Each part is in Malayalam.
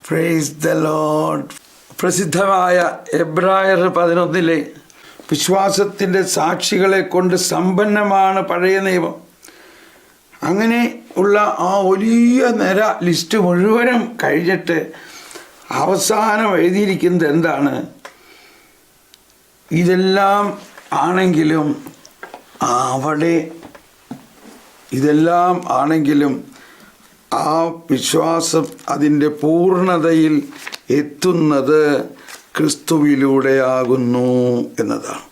Praise the Lord. പ്രസിദ്ധമായ എബ്രായർ 11 വിശ്വാസത്തിൻ്റെ സാക്ഷികളെ കൊണ്ട് സമ്പന്നമാണ് പഴയ നിയമം. അങ്ങനെ ഉള്ള ആ വലിയ നിര ലിസ്റ്റ് മുഴുവനും കഴിഞ്ഞിട്ട് അവസാനം എഴുതിയിരിക്കുന്നത് എന്താണ്? ഇതെല്ലാം ആണെങ്കിലും ആ വിശ്വാസം അതിൻ്റെ പൂർണ്ണതയിൽ എത്തുന്നത് ക്രിസ്തുവിലൂടെയാകുന്നു എന്നതാണ്.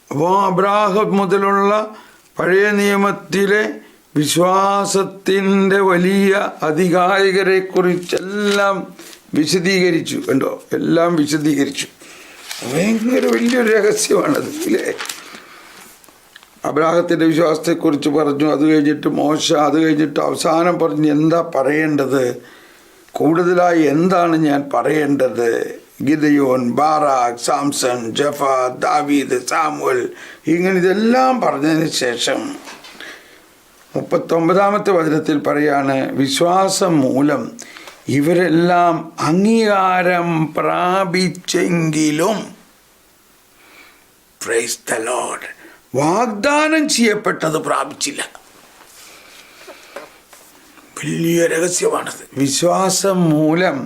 അപ്പോൾ അബ്രാഹാം മുതലുള്ള പഴയ നിയമത്തിലെ വിശ്വാസത്തിൻ്റെ വലിയ അധികാരികളെ കുറിച്ചെല്ലാം വിശദീകരിച്ചു. കണ്ടോ, എല്ലാം വിശദീകരിച്ചു. ഭയങ്കര വലിയൊരു രഹസ്യമാണത്, ഇല്ലേ? അബ്രാഹത്തിൻ്റെ വിശ്വാസത്തെക്കുറിച്ച് പറഞ്ഞു, അത് കഴിഞ്ഞിട്ട് മോശ, അത് കഴിഞ്ഞിട്ട് അവസാനം പറഞ്ഞു എന്താ പറയേണ്ടത്, കൂടുതലായി എന്താണ് ഞാൻ പറയേണ്ടത്. ഗിദയോൻ, ബാറാഖ്, സാംസൺ, ജഫ, ദാവീദ്, സാമുവൽ, ഇങ്ങനെ ഇതെല്ലാം പറഞ്ഞതിന് ശേഷം 39-ാമത്തെ വചനത്തിൽ പറയാണ്, വിശ്വാസം മൂലം ഇവരെല്ലാം അംഗീകാരം പ്രാപിച്ചെങ്കിലും, പ്രൈസ് ദ ലോർഡ്, വാഗ്ദാനം ചെയ്യപ്പെട്ടത് പ്രാപിച്ചില്ല. വലിയ രഹസ്യമാണത്. വിശ്വാസം മൂലം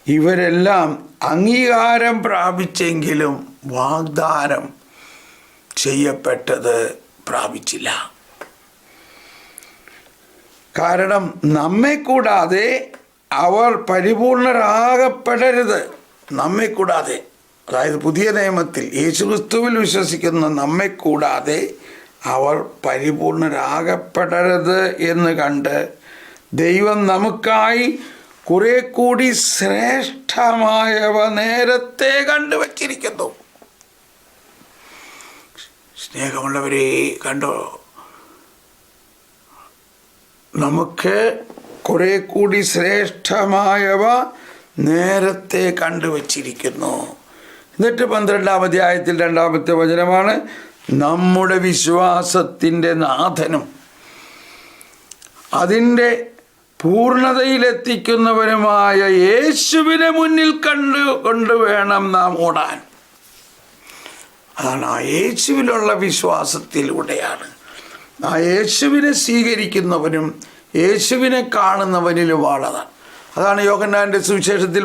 ഇവരെല്ലാം അംഗീകാരം പ്രാപിച്ചെങ്കിലും വാഗ്ദാനം ചെയ്യപ്പെട്ടത് പ്രാപിച്ചില്ല. കാരണം നമ്മെ കൂടാതെ അവർ പരിപൂർണരാകപ്പെടരുത്. നമ്മെ കൂടാതെ, അതായത് പുതിയ നിയമത്തിൽ യേശുക്രിസ്തുവിൽ വിശ്വസിക്കുന്ന നമ്മെ കൂടാതെ അവർ പരിപൂർണരാകപ്പെടരുത് എന്ന് കണ്ട് ദൈവം നമുക്കായി കുറെ കൂടി ശ്രേഷ്ഠമായവ നേരത്തെ കണ്ടുവച്ചിരിക്കുന്നു. സ്നേഹമുള്ളവരെ, കണ്ടോ, നമുക്ക് കുറെ കൂടി ശ്രേഷ്ഠമായവ നേരത്തെ കണ്ടുവച്ചിരിക്കുന്നു. എന്നിട്ട് 12-ാം അധ്യായത്തിൽ 2-ാമത്തെ വചനമാണ്, നമ്മുടെ വിശ്വാസത്തിൻ്റെ നാഥനും അതിൻ്റെ പൂർണ്ണതയിലെത്തിക്കുന്നവനുമായ യേശുവിനെ മുന്നിൽ കൊണ്ട് വേണം നാം ഓടാൻ. അതാണ് ആ യേശുവിലുള്ള വിശ്വാസത്തിലൂടെയാണ്. ആ യേശുവിനെ സ്വീകരിക്കുന്നവനും യേശുവിനെ കാണുന്നവനിലുമാണതാണ്. അതാണ് യോഹന്നാന്റെ സുവിശേഷത്തിൽ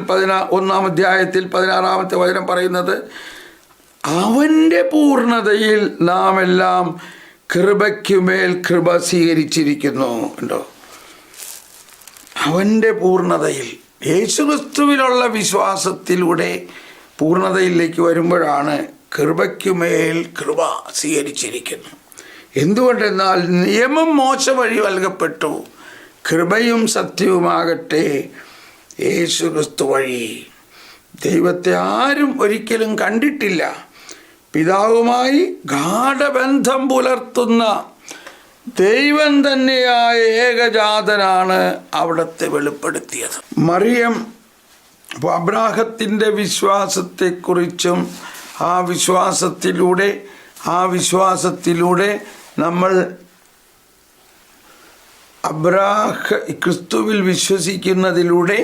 1-ാം അധ്യായത്തിൽ 16-ാമത്തെ വചനം പറയുന്നത്, അവൻ്റെ പൂർണ്ണതയിൽ നാം എല്ലാം കൃപയ്ക്കുമേൽ കൃപ സ്വീകരിച്ചിരിക്കുന്നു. ഉണ്ടോ? അവൻ്റെ പൂർണ്ണതയിൽ, യേശുക്രിസ്തുവിലുള്ള വിശ്വാസത്തിലൂടെ പൂർണ്ണതയിലേക്ക് വരുമ്പോഴാണ് കൃപയ്ക്കുമേൽ കൃപ സ്വീകരിച്ചിരിക്കുന്നു. എന്തുകൊണ്ടെന്നാൽ നിയമം മോശ വഴി നൽകപ്പെട്ടു, കൃപയും സത്യവുമാകട്ടെ യേശുക്രിസ്തു വഴി. ദൈവത്തെ ആരും ഒരിക്കലും കണ്ടിട്ടില്ല. പിതാവുമായി ഗാഢബന്ധം പുലർത്തുന്ന ദൈവം തന്നെയായ ഏകജാതനാണ് അവിടത്തെ വെളിപ്പെടുത്തിയത്. മറിയം അബ്രാഹത്തിൻ്റെ വിശ്വാസത്തെക്കുറിച്ചും ആ വിശ്വാസത്തിലൂടെ നമ്മൾ ക്രിസ്തുവിൽ വിശ്വസിക്കുന്നതിലൂടെ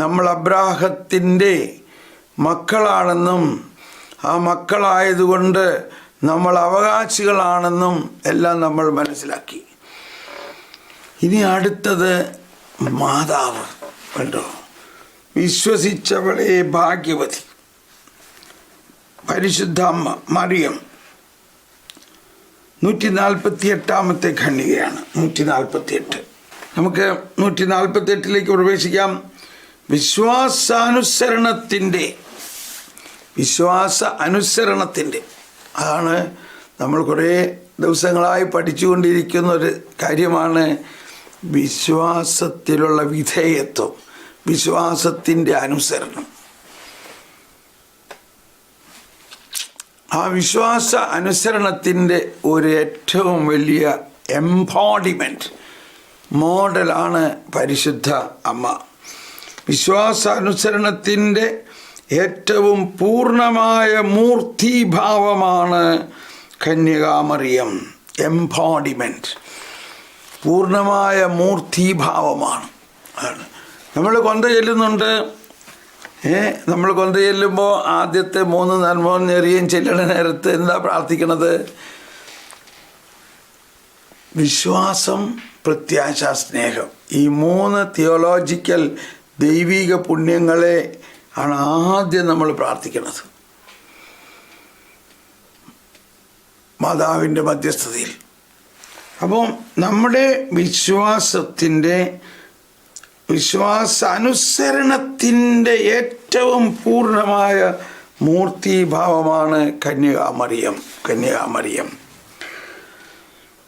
നമ്മൾ അബ്രാഹത്തിൻ്റെ മക്കളാണെന്നും ആ മക്കളായതുകൊണ്ട് നമ്മൾ അവകാശികളാണെന്നും എല്ലാം നമ്മൾ മനസ്സിലാക്കി. ഇനി അടുത്തത് മാതാവ്. കണ്ടോ, വിശ്വസിച്ചവളെ ഭാഗ്യവതി, പരിശുദ്ധ അമ്മ മറിയം 148-ാമത്തെ ഖണ്ഡികയാണ്. 148. നമുക്ക് 148ലേക്ക് പ്രവേശിക്കാം. വിശ്വാസ അനുസരണത്തിൻ്റെ അതാണ് നമ്മൾ കുറേ ദിവസങ്ങളായി പഠിച്ചുകൊണ്ടിരിക്കുന്ന ഒരു കാര്യമാണ് വിശ്വാസത്തിലുള്ള വിധേയത്വം, വിശ്വാസത്തിൻ്റെ അനുസരണം. ആ വിശ്വാസ അനുസരണത്തിൻ്റെ ഒരു ഏറ്റവും വലിയ എംബോഡിമെൻറ്റ്, മോഡലാണ് പരിശുദ്ധ അമ്മ. വിശ്വാസാനുസരണത്തിൻ്റെ ഏറ്റവും പൂർണ്ണമായ മൂർത്തീഭാവമാണ് കന്യകാമറിയം. എംബോഡിമെൻറ്റ്, പൂർണ്ണമായ മൂർത്തീഭാവമാണ്. അതാണ് നമ്മൾ കൊന്ത ചെല്ലുന്നുണ്ട്. നമ്മൾ കൊന്ത ചെല്ലുമ്പോൾ ആദ്യത്തെ 3 നന്മോൻ നേറിയും ചെല്ലണ നേരത്ത് എന്താ പ്രാർത്ഥിക്കണത്? വിശ്വാസം, പ്രത്യാശ, സ്നേഹം. ഈ 3 തിയോളജിക്കൽ ദൈവിക പുണ്യങ്ങളെ ആണ് ആദ്യം നമ്മൾ പ്രാർത്ഥിക്കുന്നത് മാതാവിൻ്റെ മധ്യസ്ഥതയിൽ. അപ്പം നമ്മുടെ വിശ്വാസാനുസരണത്തിൻ്റെ ഏറ്റവും പൂർണ്ണമായ മൂർത്തിഭാവമാണ് കന്യകാമറിയം.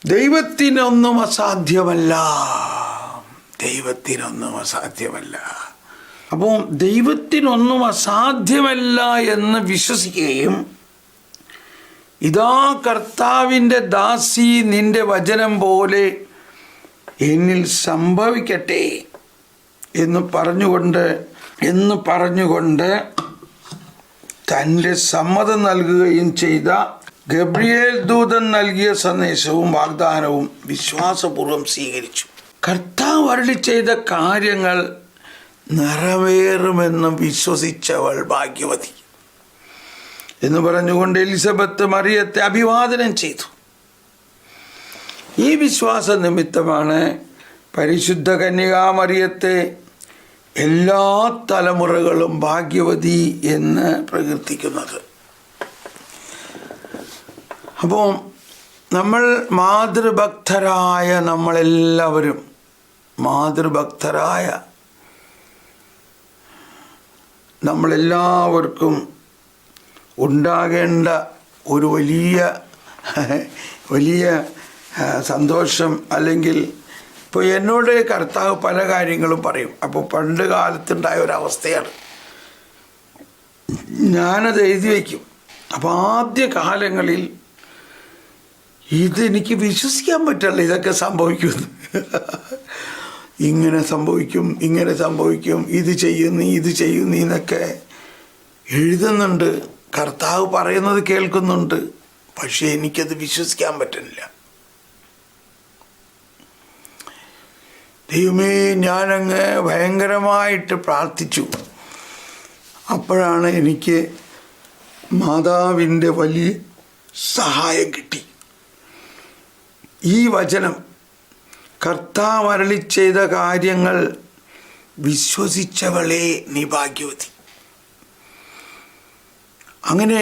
ദൈവത്തിനൊന്നും അസാധ്യമല്ല. അപ്പോൾ ദൈവത്തിനൊന്നും അസാധ്യമല്ല എന്ന് വിശ്വസിക്കുകയും, ഇതാ കർത്താവിൻ്റെ ദാസി, നിന്റെ വചനം പോലെ എന്നിൽ സംഭവിക്കട്ടെ എന്ന് പറഞ്ഞുകൊണ്ട് തൻ്റെ സമ്മതം നൽകുകയും ചെയ്ത ഗബ്രിയേൽ ദൂതൻ നൽകിയ സന്ദേശവും വാഗ്ദാനവും വിശ്വാസപൂർവ്വം സ്വീകരിച്ചു. കർത്താവ് അരുളി ചെയ്ത കാര്യങ്ങൾ നിറവേറുമെന്ന് വിശ്വസിച്ചവൾ ഭാഗ്യവതി എന്ന് പറഞ്ഞുകൊണ്ട് എലിസബത്ത് മറിയത്തെ അഭിവാദനം ചെയ്തു. ഈ വിശ്വാസ നിമിത്തമാണ് പരിശുദ്ധ കന്യകാമറിയത്തെ എല്ലാ തലമുറകളും ഭാഗ്യവതി എന്ന് പ്രകീർത്തിക്കുന്നത്. അപ്പോൾ നമ്മൾ നമ്മളെല്ലാവർക്കും ഉണ്ടാകേണ്ട ഒരു വലിയ സന്തോഷം, അല്ലെങ്കിൽ ഇപ്പോൾ എന്നോട് കർത്താവ് പല കാര്യങ്ങളും പറയും. അപ്പോൾ പണ്ട് കാലത്തുണ്ടായ ഒരവസ്ഥയാണ്, ഞാനത് എഴുതി വയ്ക്കും. അപ്പോൾ ആദ്യ കാലങ്ങളിൽ ഇതെനിക്ക് വിശ്വസിക്കാൻ പറ്റില്ല, ഇതൊക്കെ സംഭവിക്കുമെന്ന്. ഇങ്ങനെ സംഭവിക്കും, ഇത് ചെയ്യുന്നു എന്നൊക്കെ എഴുതുന്നുണ്ട്. കർത്താവ് പറയുന്നത് കേൾക്കുന്നുണ്ട്, പക്ഷേ എനിക്കത് വിശ്വസിക്കാൻ പറ്റുന്നില്ല. ദൈവമേ, ഞാനങ്ങ് ഭയങ്കരമായിട്ട് പ്രാർത്ഥിച്ചു. അപ്പോഴാണ് എനിക്ക് മാതാവിൻ്റെ വലിയ സഹായം കിട്ടി. ഈ വചനം, കർത്താവ് അരുളി ചെയ്ത കാര്യങ്ങൾ വിശ്വസിച്ചവളെ നീ ഭാഗ്യവതി. അങ്ങനെ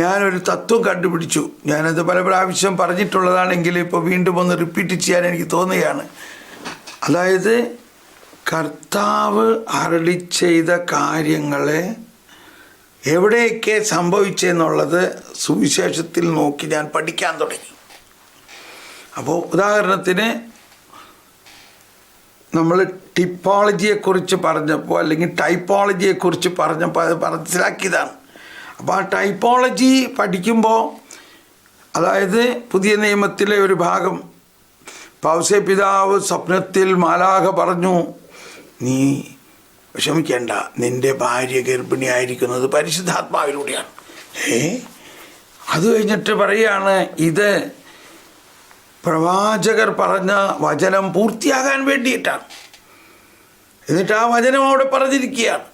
ഞാനൊരു തത്വം കണ്ടുപിടിച്ചു. ഞാനത് പല പ്രാവശ്യം പറഞ്ഞിട്ടുള്ളതാണെങ്കിൽ ഇപ്പോൾ വീണ്ടും ഒന്ന് റിപ്പീറ്റ് ചെയ്യാൻ എനിക്ക് തോന്നുകയാണ്. അതായത്, കർത്താവ് അരുളി ചെയ്ത കാര്യങ്ങളെ എവിടെയൊക്കെ സംഭവിച്ചെന്നുള്ളത് സുവിശേഷത്തിൽ നോക്കി ഞാൻ പഠിക്കാൻ തുടങ്ങി. അപ്പോൾ ഉദാഹരണത്തിന്, നമ്മൾ ടിപ്പോളജിയെക്കുറിച്ച് പറഞ്ഞപ്പോൾ, അല്ലെങ്കിൽ ടൈപ്പോളജിയെക്കുറിച്ച് പറഞ്ഞപ്പോൾ അത് മനസ്സിലാക്കിയതാണ്. അപ്പോൾ ആ ടൈപ്പോളജി പഠിക്കുമ്പോൾ, അതായത് പുതിയ നിയമത്തിലെ ഒരു ഭാഗം, പൗസേ പിതാവ് സ്വപ്നത്തിൽ മാലാഖ പറഞ്ഞു, നീ വിഷമിക്കേണ്ട, നിൻ്റെ ഭാര്യ ഗർഭിണിയായിരിക്കുന്നത് പരിശുദ്ധാത്മാവിലൂടെയാണ്. അത് കഴിഞ്ഞിട്ട് പറയുകയാണ്, ഇത് പ്രവാചകർ പറഞ്ഞ വചനം പൂർത്തിയാകാൻ വേണ്ടിയിട്ടാണ്. എന്നിട്ട് ആ വചനം അവിടെ പറഞ്ഞിരിക്കുകയാണ്,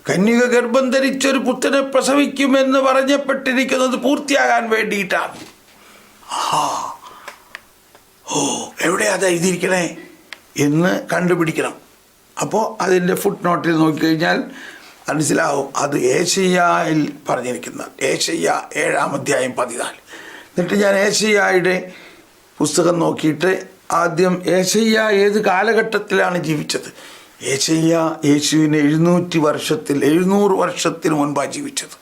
കന്യക ഗർഭം ധരിച്ചൊരു പുത്രനെ പ്രസവിക്കുമെന്ന് പറഞ്ഞപ്പെട്ടിരിക്കുന്നത് പൂർത്തിയാകാൻ വേണ്ടിയിട്ടാണ്. എവിടെയാ അത് എഴുതിയിരിക്കണേ എന്ന് കണ്ടുപിടിക്കണം. അപ്പോൾ അതിൻ്റെ ഫുട് നോട്ടിൽ നോക്കിക്കഴിഞ്ഞാൽ മനസ്സിലാവും, അത് ഏശയ്യായിൽ പറഞ്ഞിരിക്കുന്ന, ഏശയ്യ 7-ാം അധ്യായം 14. എന്നിട്ട് ഞാൻ ഏശയ്യായുടെ പുസ്തകം നോക്കിയിട്ട്, ആദ്യം ഏശയ്യ ഏത് കാലഘട്ടത്തിലാണ് ജീവിച്ചത്? ഏശയ്യ യേശുവിന് 700 വർഷത്തിന് മുൻപാണ് ജീവിച്ചത്.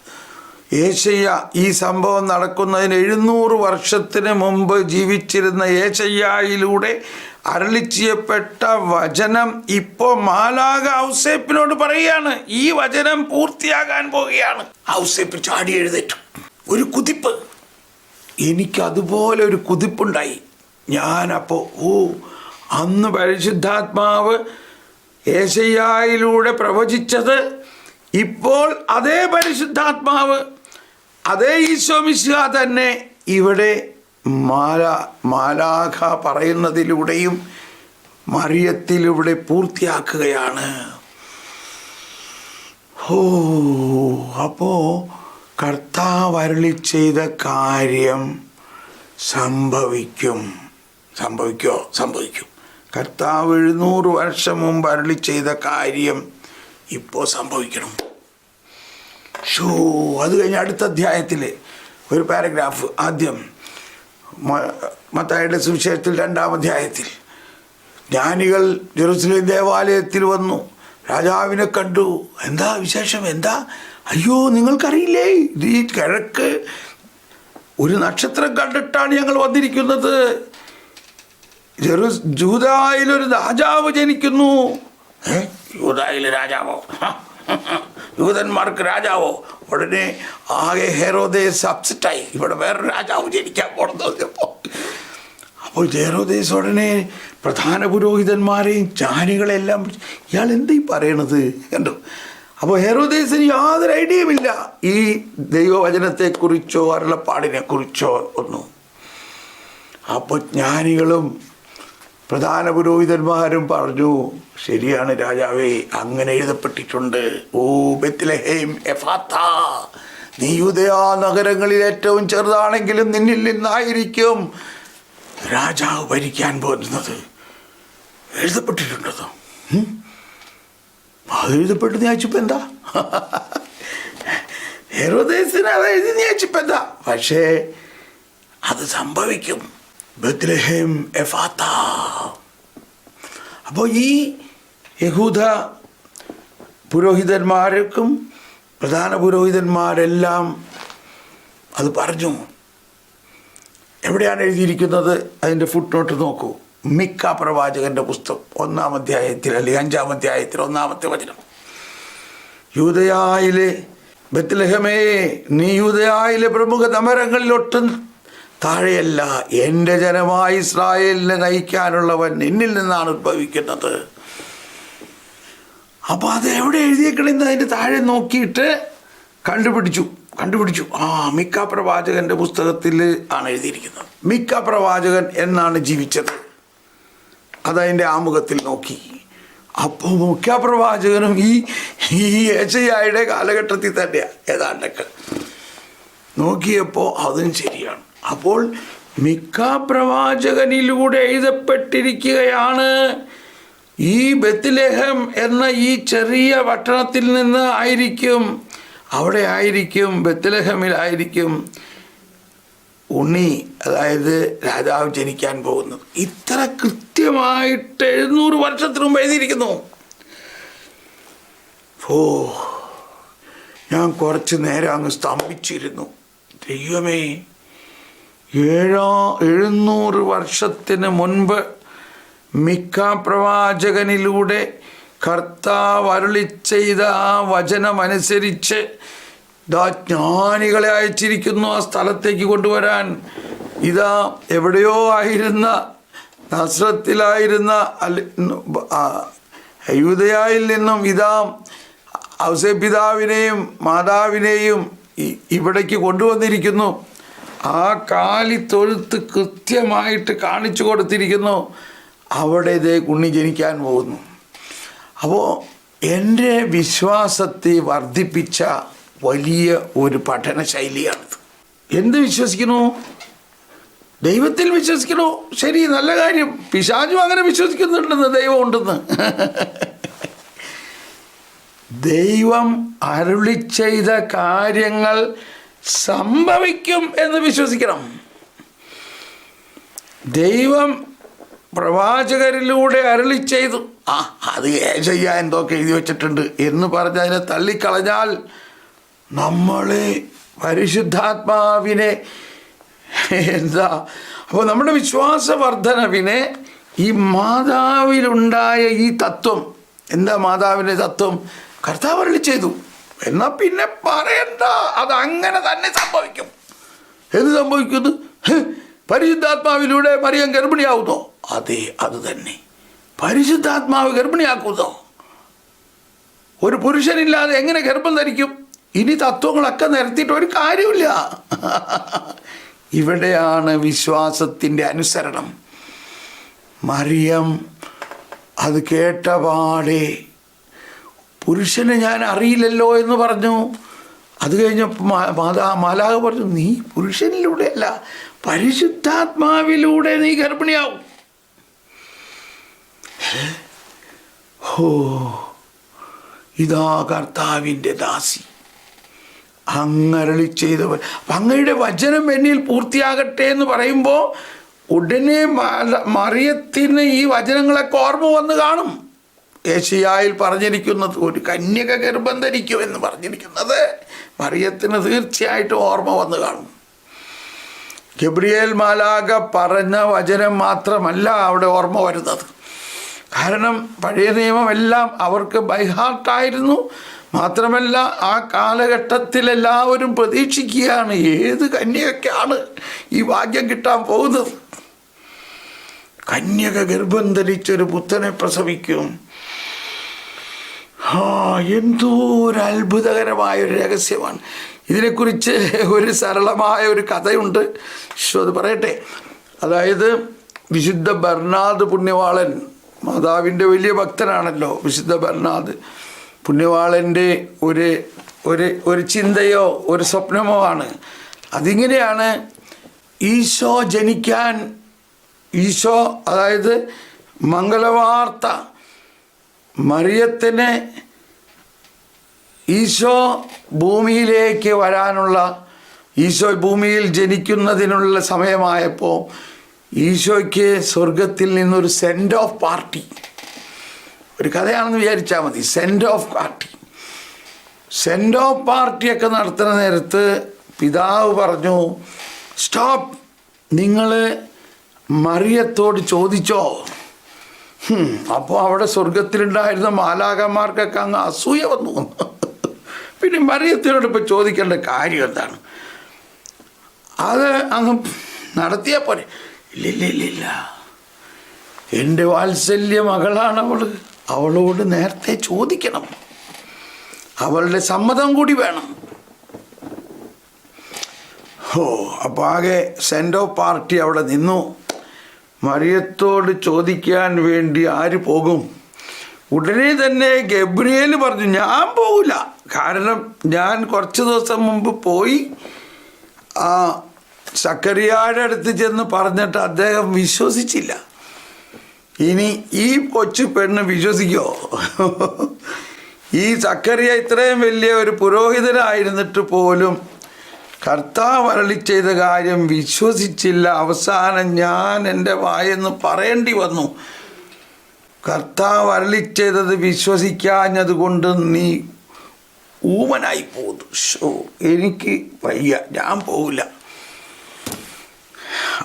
ഏശയ്യ ഈ സംഭവം നടക്കുന്നതിന് 700 വർഷത്തിന് മുമ്പ് ജീവിച്ചിരുന്ന ഏശയ്യായിലൂടെ അരുളി ചെയ്യപ്പെട്ട വചനം ഇപ്പോൾ മാലാഖ ഔസേപ്പിനോട് പറയുകയാണ്, ഈ വചനം പൂർത്തിയാകാൻ പോവുകയാണ്. ഔസേപ്പ് ചാടി എഴുന്നേറ്റു, ഒരു കുതിപ്പ്. എനിക്കതുപോലെ ഒരു കുതിപ്പുണ്ടായി. ഞാനപ്പോൾ അന്ന് പരിശുദ്ധാത്മാവ് ഏശയ്യായിലൂടെ പ്രവചിച്ചത്, ഇപ്പോൾ അതേ പരിശുദ്ധാത്മാവ്, അതേ ഈശോ മിശിഹ തന്നെ ഇവിടെ മാലാഖ പറയുന്നതിലൂടെയും മറിയത്തിൽ ഇവിടെ പൂർത്തിയാക്കുകയാണ്. അപ്പോ കർത്താവ് അരുളി ചെയ്ത കാര്യം സംഭവിക്കും. കർത്താവ് 700 വർഷം മുമ്പ് അരുളി ചെയ്ത കാര്യം ഇപ്പോൾ സംഭവിക്കണം. അത് കഴിഞ്ഞ് അടുത്ത അധ്യായത്തിൽ ഒരു പാരഗ്രാഫ്, ആദ്യം മത്തായിയുടെ സുവിശേഷത്തിൽ 2-ാം അധ്യായത്തിൽ, ജ്ഞാനികൾ ജെറുസലേം ദേവാലയത്തിൽ വന്നു, രാജാവിനെ കണ്ടു. എന്താ വിശേഷം? എന്താ? അയ്യോ, നിങ്ങൾക്കറിയില്ലേ, ഈ കിഴക്ക് ഒരു നക്ഷത്രം കണ്ടിട്ടാണ് ഞങ്ങൾ വന്നിരിക്കുന്നത്. ജൂദായിലൊരു രാജാവ് ജനിക്കുന്നു. യൂദായിലെ രാജാവോ? യൂതന്മാർക്ക് രാജാവോ? ഉടനെ ആകെ ഹെരോദേസ് അപ്സെറ്റായി. ഇവിടെ വേറൊരു രാജാവ് ജനിക്കാൻ പോണെന്ന്. അപ്പോൾ ഹെരോദേസ് ഉടനെ പ്രധാന പുരോഹിതന്മാരെയും ജ്ഞാനികളെല്ലാം, ഇയാൾ എന്താ ഈ പറയണത് കണ്ടോ? അപ്പോൾ ഹെരോദേസിന് യാതൊരു ഐഡിയയുമില്ല ഈ ദൈവവചനത്തെക്കുറിച്ചോ അരുളപ്പാടിനെക്കുറിച്ചോ ഒന്നും. അപ്പോൾ ജ്ഞാനികളും പ്രധാന പുരോഹിതന്മാരും പറഞ്ഞു, ശരിയാണ് രാജാവേ, അങ്ങനെ എഴുതപ്പെട്ടിട്ടുണ്ട്. ഓ ബെത്ലഹേം എഫാത്താ, നീ യൂദയ നഗരങ്ങളിൽ ഏറ്റവും ചെറുതാണെങ്കിലും നിന്നിൽ നിന്നായിരിക്കും രാജാവ് ഭരിക്കാൻ പോകുന്നത്. എഴുതപ്പെട്ടിട്ടുണ്ടോ? അത് എഴുതപ്പെട്ടു നീച്ചിപ്പോ എന്താ? ഹെരോദേസിന് അത് എഴുതി നീച്ചിപ്പോ എന്താ? പക്ഷേ അത് സംഭവിക്കും. ബെത്ലഹേം എഫാത്ത. അപ്പോൾ ഈ യഹൂദ പുരോഹിതന്മാർക്കും പ്രധാന പുരോഹിതന്മാരെല്ലാം അത് പറഞ്ഞു. എവിടെയാണ് എഴുതിയിരിക്കുന്നത്? അതിൻ്റെ ഫുട് നോട്ട് നോക്കൂ. മിക്ക പ്രവാചകന്റെ പുസ്തകം 1-ാം അധ്യായത്തിൽ അല്ലെങ്കിൽ 5-ാം അധ്യായത്തിൽ 1-ാമത്തെ വചനം. യൂദയായിലെ ബെത്ലഹേമേ, നീ യൂദയായിലെ പ്രമുഖ നഗരങ്ങളിലൊട്ടും താഴെയല്ല. എൻ്റെ ജനമായ ഇസ്രായേലിനെ നയിക്കാനുള്ളവൻ എന്നിൽ നിന്നാണ് ഉദ്ഭവിക്കുന്നത്. അപ്പോൾ അത് എവിടെ എഴുതിയേക്കണെന്ന് അതിൻ്റെ താഴെ നോക്കിയിട്ട് കണ്ടുപിടിച്ചു. മിക്ക പ്രവാചകന്റെ പുസ്തകത്തിൽ ആണ് എഴുതിയിരിക്കുന്നത്. മിക്ക പ്രവാചകൻ എന്നാണ് ജീവിച്ചത്. അതതിൻ്റെ ആമുഖത്തിൽ നോക്കി. അപ്പോൾ മിക്ക പ്രവാചകനും ഈ യെശയ്യായുടെ കാലഘട്ടത്തിൽ തന്നെയാണ് ഏതാണ്ടൊക്കെ. നോക്കിയപ്പോൾ അതും ശരിയാണ്. അപ്പോൾ മിക്ക പ്രവാചകനിലൂടെ എഴുതപ്പെട്ടിരിക്കുകയാണ്. ഈ ബെത്ലഹേം എന്ന ഈ ചെറിയ പട്ടണത്തിൽ നിന്ന് ആയിരിക്കും, അവിടെ ആയിരിക്കും, ബെത്ലഹേമിലായിരിക്കും ഉണ്ണി, അതായത് രാജാവ് ജനിക്കാൻ പോകുന്നത്. ഇത്ര കൃത്യമായിട്ട് 700 വർഷത്തിന് മുമ്പ് എഴുതിയിരിക്കുന്നു. ഞാൻ കുറച്ച് നേരം അങ്ങ് സ്തംഭിച്ചിരുന്നു. ദൈവമേ, 700 വർഷത്തിന് മുൻപ് മിക്ക പ്രവാചകനിലൂടെ കർത്താവ് അരുളി ചെയ്ത ആ വചനമനുസരിച്ച് ജ്ഞാനികളെ അയച്ചിരിക്കുന്നു ആ സ്ഥലത്തേക്ക് കൊണ്ടുവരാൻ. ഇതാ എവിടെയോ ആയിരുന്ന, നസ്രത്തിലായിരുന്ന യൂദയായിൽ നിന്നും ഇതാ ഔസേപിതാവിനെയും മാതാവിനെയും ഇവിടേക്ക് കൊണ്ടുവന്നിരിക്കുന്നു. ആ കാലിത്തൊഴുത്ത് കൃത്യമായിട്ട് കാണിച്ചു കൊടുത്തിരിക്കുന്നു. അവിടെ ഇതേ ഉണ്ണി ജനിക്കാൻ പോകുന്നു. അപ്പോൾ എൻ്റെ വിശ്വാസത്തെ വർദ്ധിപ്പിച്ച വലിയ ഒരു പഠന ശൈലിയാണിത്. എന്ത് വിശ്വസിക്കണോ? ദൈവത്തിൽ വിശ്വസിക്കണോ? ശരി, നല്ല കാര്യം. പിശാചും അങ്ങനെ വിശ്വസിക്കുന്നുണ്ടെന്ന്, ദൈവം ഉണ്ടെന്ന്. ദൈവം അരുളി ചെയ്ത കാര്യങ്ങൾ സംഭവിക്കും എന്ന് വിശ്വസിക്കണം. ദൈവം പ്രവാചകരിലൂടെ അരുളി ചെയ്തു, അത് യേശയ്യ എന്തൊക്കെ എഴുതി വച്ചിട്ടുണ്ട് എന്ന് പറഞ്ഞ് അതിനെ തള്ളിക്കളഞ്ഞാൽ നമ്മളെ പരിശുദ്ധാത്മാവിനെ അപ്പോൾ നമ്മുടെ വിശ്വാസവർദ്ധനവിനെ ഈ മാതാവിലുണ്ടായ ഈ തത്വം, മാതാവിൻ്റെ തത്വം കർത്താവ് അരുളി ചെയ്തു എന്നാൽ പിന്നെ പറയണ്ട, അത് അങ്ങനെ തന്നെ സംഭവിക്കും. എന്ത് സംഭവിക്കുന്നു? പരിശുദ്ധാത്മാവിലൂടെ മറിയം ഗർഭിണിയാവുന്നോ? അതെ, അത് തന്നെ. പരിശുദ്ധാത്മാവ് ഗർഭിണിയാക്കുന്നോ? ഒരു പുരുഷനില്ലാതെ എങ്ങനെ ഗർഭം ധരിക്കും? ഇനി തത്വങ്ങളൊക്കെ നിരത്തിയിട്ട് ഒരു കാര്യമില്ല. ഇവിടെയാണ് വിശ്വാസത്തിൻ്റെ അനുസരണം. മറിയം അത് കേട്ട പാടെ പുരുഷനെ ഞാൻ അറിയില്ലല്ലോ എന്ന് പറഞ്ഞു. അത് കഴിഞ്ഞപ്പോൾ മാലാഖ പറഞ്ഞു, നീ പുരുഷനിലൂടെയല്ല പരിശുദ്ധാത്മാവിലൂടെ നീ ഗർഭിണിയാവും. ഹോ, ഇതാ കർത്താവിൻ്റെ ദാസി അങ്ങരളി ചെയ്തവൻ. അങ്ങയുടെ വചനം എന്നിൽ പൂർത്തിയാകട്ടെ എന്ന് പറയുമ്പോൾ ഉടനെ മറിയത്തിന് ഈ വചനങ്ങളൊക്കെ ഓർമ്മ വന്ന് കാണും. യേശയ്യായിൽ പറഞ്ഞിരിക്കുന്നത് ഒരു കന്യക ഗർഭം ധരിക്കും എന്ന് പറഞ്ഞിരിക്കുന്നത് മറിയത്തിന് തീർച്ചയായിട്ടും ഓർമ്മ വന്ന് കാണും. ഗബ്രിയേൽ മാലാഖ പറഞ്ഞ വചനം മാത്രമല്ല അവിടെ ഓർമ്മ വരുന്നത്. കാരണം പഴയ നിയമമെല്ലാം അവർക്ക് ബൈഹാർട്ടായിരുന്നു. മാത്രമല്ല ആ കാലഘട്ടത്തിൽ എല്ലാവരും പ്രതീക്ഷിക്കുകയാണ് ഏത് കന്യകയ്ക്കാണ് ഈ ഭാഗ്യം കിട്ടാൻ പോകുന്നത്. കന്യക ഗർഭം ധരിച്ചൊരു പുത്രനെ പ്രസവിക്കും. എന്തോ ഒരു അത്ഭുതകരമായൊരു രഹസ്യമാണ്. ഇതിനെക്കുറിച്ച് ഒരു സരളമായ ഒരു കഥയുണ്ട്. അത് പറയട്ടെ. അതായത് വിശുദ്ധ ബർണാദ് പുണ്യവാളൻ, മാതാവിൻ്റെ വലിയ ഭക്തനാണല്ലോ വിശുദ്ധ ബർണാദ് പുണ്യവാളൻ്റെ ഒരു ചിന്തയോ ഒരു സ്വപ്നമോ ആണ്. അതിങ്ങനെയാണ്, ഈശോ ജനിക്കാൻ, ഈശോ അതായത് മംഗളവാർത്ത മറിയത്തിന് ഈശോ ഭൂമിയിലേക്ക് വരാനുള്ള, ഈശോ ഭൂമിയിൽ ജനിക്കുന്നതിനുള്ള സമയമായപ്പോൾ ഈശോയ്ക്ക് സ്വർഗത്തിൽ നിന്നൊരു സെൻഡ് ഓഫ് പാർട്ടി, ഒരു കഥയാണെന്ന് വിചാരിച്ചാൽ മതി. സെൻഡ് ഓഫ് പാർട്ടിയൊക്കെ നടത്തുന്ന നേരത്ത് പിതാവ് പറഞ്ഞു, സ്റ്റോപ്പ്, നിങ്ങൾ മറിയത്തോട് ചോദിച്ചോ. അപ്പോൾ അവിടെ സ്വർഗത്തിലുണ്ടായിരുന്ന മാലാഖമാർക്കൊക്കെ അങ്ങ് അസൂയ വന്നു. പിന്നെ മറിയത്തിനോട് ഇപ്പോൾ ചോദിക്കേണ്ട കാര്യം എന്താണ്? അത് അങ്ങ് നടത്തിയാൽ പോലെ. ഇല്ല, എൻ്റെ വാത്സല്യ മകളാണ് അവളോട് നേരത്തെ ചോദിക്കണം, അവളുടെ സമ്മതം കൂടി വേണം. അപ്പോൾ ആകെ സെൻഡ് ഓഫ് പാർട്ടി അവിടെ നിന്നു. മറിയത്തോട് ചോദിക്കാൻ വേണ്ടി ആര് പോകും? ഉടനെ തന്നെ ഗബ്രിയേൽ പറഞ്ഞു, ഞാൻ പോകില്ല. കാരണം ഞാൻ കുറച്ച് ദിവസം മുമ്പ് പോയി സക്കറിയായുടെ അടുത്ത് ചെന്ന് പറഞ്ഞിട്ട് അദ്ദേഹം വിശ്വസിച്ചില്ല. ഇനി ഈ കൊച്ചു പെണ്ണ് വിശ്വസിക്കോ? ഈ സക്കറിയ ഇത്രയും വലിയ ഒരു പുരോഹിതനായിരുന്നിട്ട് പോലും കർത്താവ് അരുളി ചെയ്ത കാര്യം വിശ്വസിച്ചില്ല. അവസാനം ഞാൻ എൻ്റെ വായെന്ന് പറയേണ്ടി വന്നു. കർത്താവ് അരുളി ചെയ്തത് വിശ്വസിക്കാഞ്ഞത് കൊണ്ട് നീ ഊമനായി പോകുന്നു. എനിക്ക് വയ്യ, ഞാൻ പോകില്ല.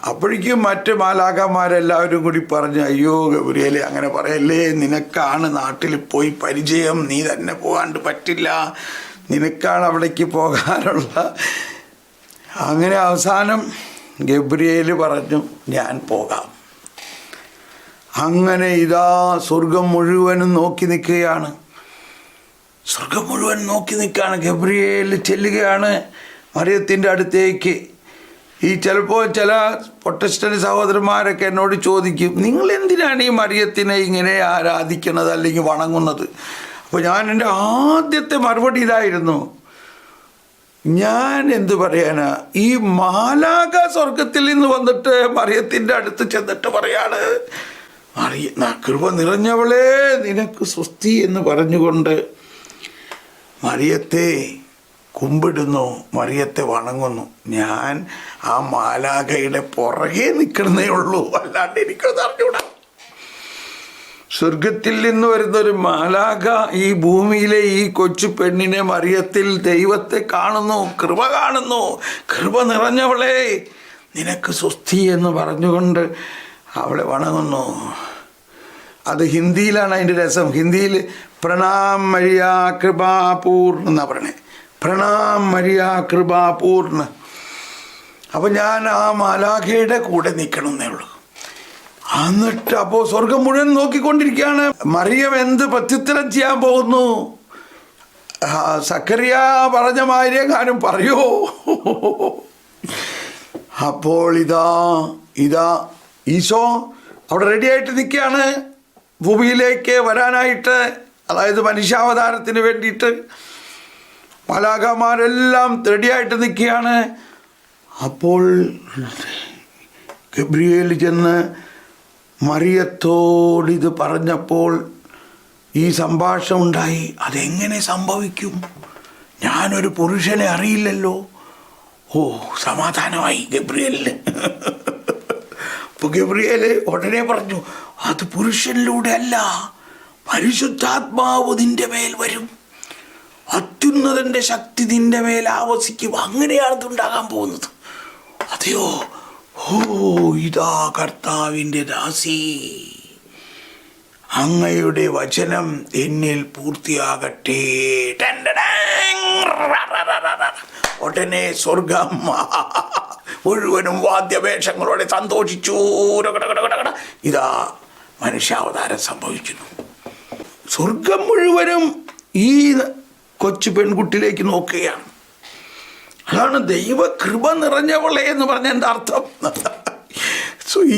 അപ്പോഴേക്കും മറ്റ് മാലാഖമാരെല്ലാവരും കൂടി പറഞ്ഞു, അയ്യോ ഗബ്രിയേലേ, അങ്ങനെ പറയല്ലേ, നിനക്കാണ് നാട്ടിൽ പോയി പരിചയം, നീ തന്നെ പോകാണ്ട് പറ്റില്ല, നിനക്കാണ് അവിടേക്ക് പോകാനുള്ള. അങ്ങനെ അവസാനം ഗബ്രിയേൽ പറഞ്ഞു, ഞാൻ പോകാം. അങ്ങനെ ഇതാ സ്വർഗം മുഴുവനും നോക്കി നിൽക്കുകയാണ്. ഗബ്രിയേൽ ചെല്ലുകയാണ് മറിയത്തിൻ്റെ അടുത്തേക്ക്. ചിലപ്പോൾ ചില പ്രൊട്ടസ്റ്റന്റ് സഹോദരന്മാരൊക്കെ എന്നോട് ചോദിക്കും, നിങ്ങൾ എന്തിനാണ് ഈ മറിയത്തിനെ ഇങ്ങനെ ആരാധിക്കുന്നത് അല്ലെങ്കിൽ വണങ്ങുന്നത്? അപ്പോൾ ഞാൻ എൻ്റെ ആദ്യത്തെ മറുപടി ഇതായിരുന്നു, ഞാൻ എന്ത് പറയാനാ, ഈ മാലാഖ സ്വർഗത്തിൽ നിന്ന് വന്നിട്ട് മറിയത്തിൻ്റെ അടുത്ത് ചെന്നിട്ട് പറയാണ്, കൃപ നിറഞ്ഞവളെ നിനക്ക് സ്വസ്തി എന്ന് പറഞ്ഞുകൊണ്ട് മറിയത്തെ കുമ്പിടുന്നു, മറിയത്തെ വണങ്ങുന്നു. ഞാൻ ആ മാലാഖയുടെ പുറകെ നിൽക്കുന്നേ ഉള്ളൂ, അല്ലാണ്ട് എനിക്കത് അറിഞ്ഞൂടാ. സ്വർഗത്തിൽ നിന്ന് വരുന്നൊരു മാലാഖ ഈ ഭൂമിയിലെ ഈ കൊച്ചു പെണ്ണിനെ മറിയത്തിൽ ദൈവത്തെ കാണുന്നു, കൃപ കാണുന്നു. കൃപ നിറഞ്ഞവളെ നിനക്ക് സ്വസ്തി എന്ന് പറഞ്ഞുകൊണ്ട് അവളെ വണങ്ങുന്നു. അത് ഹിന്ദിയിലാണ് അതിൻ്റെ രസം. ഹിന്ദിയിൽ പ്രണാം മരിയ കൃപാപൂർണ്ണ എന്നാണ് പറയണേ, പ്രണാം മരിയ കൃപാപൂർണ്ണ. അപ്പം ഞാൻ ആ മാലാഖയുടെ കൂടെ നിൽക്കണമെന്നേ ഉള്ളൂ. എന്നിട്ട് അപ്പോൾ സ്വർഗം മുഴുവൻ നോക്കിക്കൊണ്ടിരിക്കുകയാണ്. മറിയം എന്ത് പ്രത്യുത്തരം ചെയ്യാൻ പോകുന്നു? സക്കറിയ പറഞ്ഞ മാതിരി എങ്ങാനും പറയോ? അപ്പോൾ ഇതാ ഈശോ അവിടെ റെഡിയായിട്ട് നിൽക്കുകയാണ്. ഭൂമിയിലേക്ക് വരാനായിട്ട്, അതായത് മനുഷ്യാവതാരത്തിന് വേണ്ടിയിട്ട് മാലാഖമാരെല്ലാം റെഡിയായിട്ട് നിൽക്കുകയാണ്. അപ്പോൾ ഗബ്രിയേൽ ചെന്ന് മറിയത്തോടിത് പറഞ്ഞപ്പോൾ ഈ സംഭാഷണം ഉണ്ടായി. അതെങ്ങനെ സംഭവിക്കും? ഞാനൊരു പുരുഷനെ അറിയില്ലല്ലോ. ഓ, സമാധാനമായി ഗബ്രിയേലിന്. അപ്പോൾ ഗബ്രിയേൽ ഉടനെ പറഞ്ഞു, അത് പുരുഷനിലൂടെ അല്ല, പരിശുദ്ധാത്മാവ് നിന്റെ മേൽ വരും, അത്യുന്നതൻ്റെ ശക്തി നിന്റെ മേൽ ആവസിക്കും. അങ്ങനെയാണ് ഇതുണ്ടാകാൻ പോകുന്നത്. അതെയോ? ഓ, ഇതാ കർത്താവിൻ്റെ ദാസി, അങ്ങയുടെ വചനം എന്നിൽ പൂർത്തിയാകട്ടെ. ഉടനെ സ്വർഗം മുഴുവനും വാദ്യവേഷങ്ങളോടെ സന്തോഷിച്ചു. ഇതാ മനുഷ്യാവതാരം സംഭവിക്കുന്നു. സ്വർഗം മുഴുവനും ഈ കൊച്ചു പെൺകുട്ടിയിലേക്ക് നോക്കുകയാണ്. അതാണ് ദൈവകൃപ നിറഞ്ഞവളെ എന്ന് പറഞ്ഞ എൻ്റെ അർത്ഥം.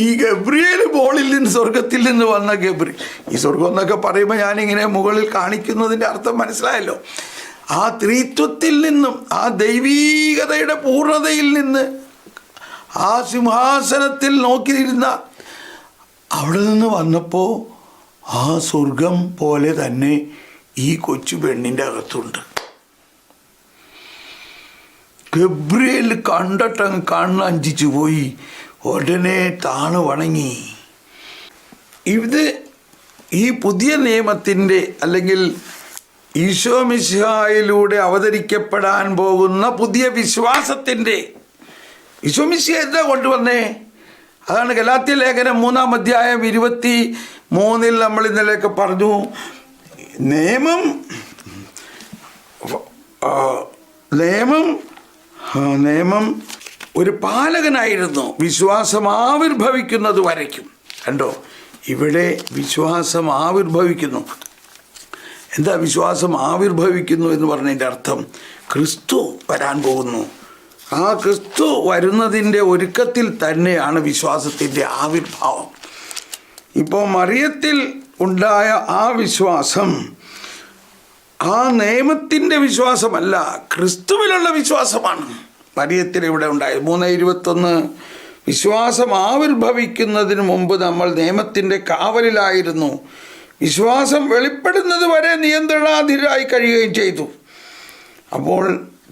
ഈ ഗബ്രിയേൽ മോളിൽ നിന്ന്, സ്വർഗത്തിൽ നിന്ന് വന്ന ഗബ്രിയേൽ. ഈ സ്വർഗം എന്നൊക്കെ പറയുമ്പോൾ ഞാനിങ്ങനെ മുകളിൽ കാണിക്കുന്നതിൻ്റെ അർത്ഥം മനസ്സിലായല്ലോ. ആ ത്രിത്വത്തിൽ നിന്നും, ആ ദൈവീകതയുടെ പൂർണ്ണതയിൽ നിന്ന്, ആ സിംഹാസനത്തിൽ നോക്കിയിരുന്ന അവിടെ നിന്ന് വന്നപ്പോൾ ആ സ്വർഗം പോലെ തന്നെ ഈ കൊച്ചു പെണ്ണിൻ്റെ അകത്തുണ്ട്. ഗബ്രിയേൽ കണ്ടിട്ടങ്ങ് കണ്ണഞ്ചിച്ചു പോയി. ഉടനെ താണു വണങ്ങി. ഇത് ഈ പുതിയ നിയമത്തിൻ്റെ, അല്ലെങ്കിൽ ഈശോ മിശിഹായിലൂടെ അവതരിക്കപ്പെടാൻ പോകുന്ന പുതിയ വിശ്വാസത്തിൻ്റെ, ഈശോ മിശിഹ എന്താ കൊണ്ടുവന്നേ? അതാണ് ഗലാത്യ ലേഖനം 3-ാം അധ്യായം 23 നമ്മൾ ഇന്നലെയൊക്കെ പറഞ്ഞു. നിയമം ഒരു പാലകനായിരുന്നു വിശ്വാസം ആവിർഭവിക്കുന്നത് വരയ്ക്കും. കണ്ടോ, ഇവിടെ വിശ്വാസം ആവിർഭവിക്കുന്നു. എന്താ വിശ്വാസം ആവിർഭവിക്കുന്നു എന്ന് പറഞ്ഞതിൻ്റെ അർത്ഥം? ക്രിസ്തു വരാൻ പോകുന്നു. ആ ക്രിസ്തു വരുന്നതിൻ്റെ ഒരുക്കത്തിൽ തന്നെയാണ് വിശ്വാസത്തിൻ്റെ ആവിർഭാവം. ഇപ്പോൾ മറിയത്തിൽ ഉണ്ടായ ആ വിശ്വാസം ആ നിയമത്തിൻ്റെ വിശ്വാസമല്ല, ക്രിസ്തുവിലുള്ള വിശ്വാസമാണ്. മറിയത്തിൽ ഇവിടെ ഉണ്ടായത് 3:21. വിശ്വാസം ആവിർഭവിക്കുന്നതിന് മുമ്പ് നമ്മൾ നിയമത്തിൻ്റെ കാവലിലായിരുന്നു, വിശ്വാസം വെളിപ്പെടുന്നത് വരെ നിയന്ത്രണാധീനരായി കഴിയുകയും ചെയ്തു. അപ്പോൾ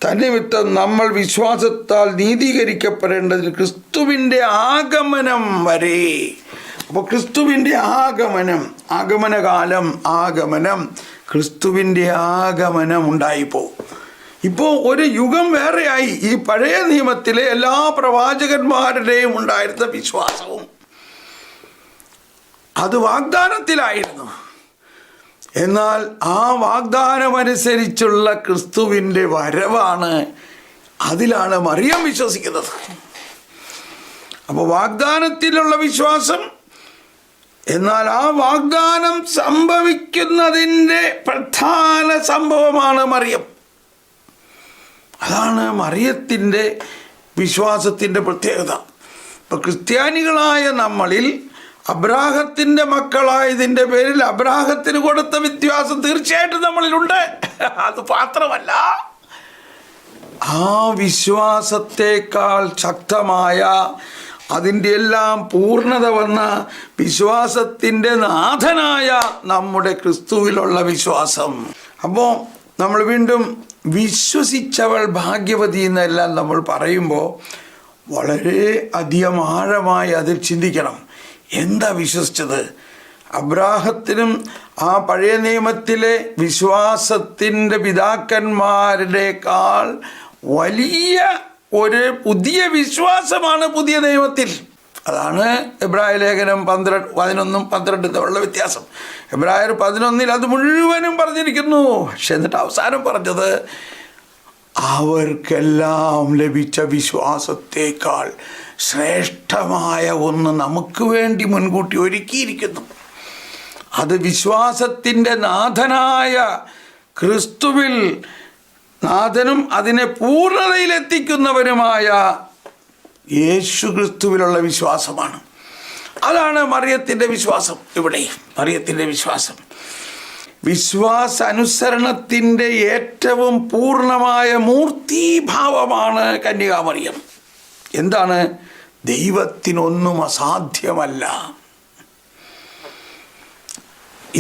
തന്നിമിത്തം നമ്മൾ വിശ്വാസത്താൽ നീതീകരിക്കപ്പെടേണ്ടതിന് ക്രിസ്തുവിൻ്റെ ആഗമനം വരെ. അപ്പോൾ ക്രിസ്തുവിൻ്റെ ആഗമനം ക്രിസ്തുവിൻ്റെ ആഗമനം ഉണ്ടായിപ്പോൾ. ഇപ്പോൾ ഒരു യുഗം വേറെയായി. ഈ പഴയ നിയമത്തിലെ എല്ലാ പ്രവാചകന്മാരുടെയും ഉണ്ടായിരുന്ന വിശ്വാസവും അത് വാഗ്ദാനത്തിലായിരുന്നു. എന്നാൽ ആ വാഗ്ദാനമനുസരിച്ചുള്ള ക്രിസ്തുവിൻ്റെ വരവാണ്, അതിലാണ് മറിയം വിശ്വസിക്കുന്നത്. അപ്പോൾ വാഗ്ദാനത്തിലുള്ള വിശ്വാസം, എന്നാൽ ആ വാഗ്ദാനം സംഭവിക്കുന്നതിൻ്റെ പ്രധാന സംഭവമാണ് മറിയം. അതാണ് മറിയത്തിൻ്റെ വിശ്വാസത്തിൻ്റെ പ്രത്യേകത. ഇപ്പോൾ ക്രിസ്ത്യാനികളായ നമ്മളിൽ അബ്രാഹത്തിൻ്റെ മക്കളായതിൻ്റെ പേരിൽ അബ്രാഹത്തിന് കൊടുത്ത വിശ്വാസം തീർച്ചയായിട്ടും നമ്മളിലുണ്ട്. അത് മാത്രമല്ല, ആ വിശ്വാസത്തേക്കാൾ ശക്തമായ, അതിൻ്റെ എല്ലാം പൂർണ്ണത വന്ന വിശ്വാസത്തിൻ്റെ നാഥനായ നമ്മുടെ ക്രിസ്തുവിലുള്ള വിശ്വാസം. അപ്പോൾ നമ്മൾ വീണ്ടും വിശ്വസിച്ചവൾ ഭാഗ്യവതി എന്നെല്ലാം നമ്മൾ പറയുമ്പോൾ വളരെ അധികം ആഴമായി അതിൽ ചിന്തിക്കണം. എന്താ വിശ്വസിച്ചത്? അബ്രാഹത്തിനും ആ പഴയ നിയമത്തിലെ വിശ്വാസത്തിൻ്റെ പിതാക്കന്മാരുടെക്കാൾ വലിയ ഒരു പുതിയ വിശ്വാസമാണ് പുതിയ നിയമത്തിൽ. അതാണ് എബ്രായ ലേഖനം 11-12 തമ്മിലുള്ള വ്യത്യാസം. എബ്രായർ 11 അത് മുഴുവനും പറഞ്ഞിരിക്കുന്നു. പക്ഷെ എന്നിട്ട് അവസാനം പറഞ്ഞത്, അവർക്കെല്ലാം ലഭിച്ച വിശ്വാസത്തേക്കാൾ ശ്രേഷ്ഠമായ ഒന്ന് നമുക്ക് വേണ്ടി മുൻകൂട്ടി ഒരുക്കിയിരിക്കുന്നു. അത് വിശ്വാസത്തിൻ്റെ നാഥനായ ക്രിസ്തുവിൽ, നാഥനും അതിനെ പൂർണ്ണതയിലെത്തിക്കുന്നവനുമായ യേശു ക്രിസ്തുവിലുള്ള വിശ്വാസമാണ്. അതാണ് മറിയത്തിൻ്റെ വിശ്വാസം. ഇവിടെ മറിയത്തിൻ്റെ വിശ്വാസം, വിശ്വാസാനുസരണത്തിൻ്റെ ഏറ്റവും പൂർണ്ണമായ മൂർത്തീഭാവമാണ് കന്യകാമറിയം. എന്താണ്? ദൈവത്തിനൊന്നും അസാധ്യമല്ല.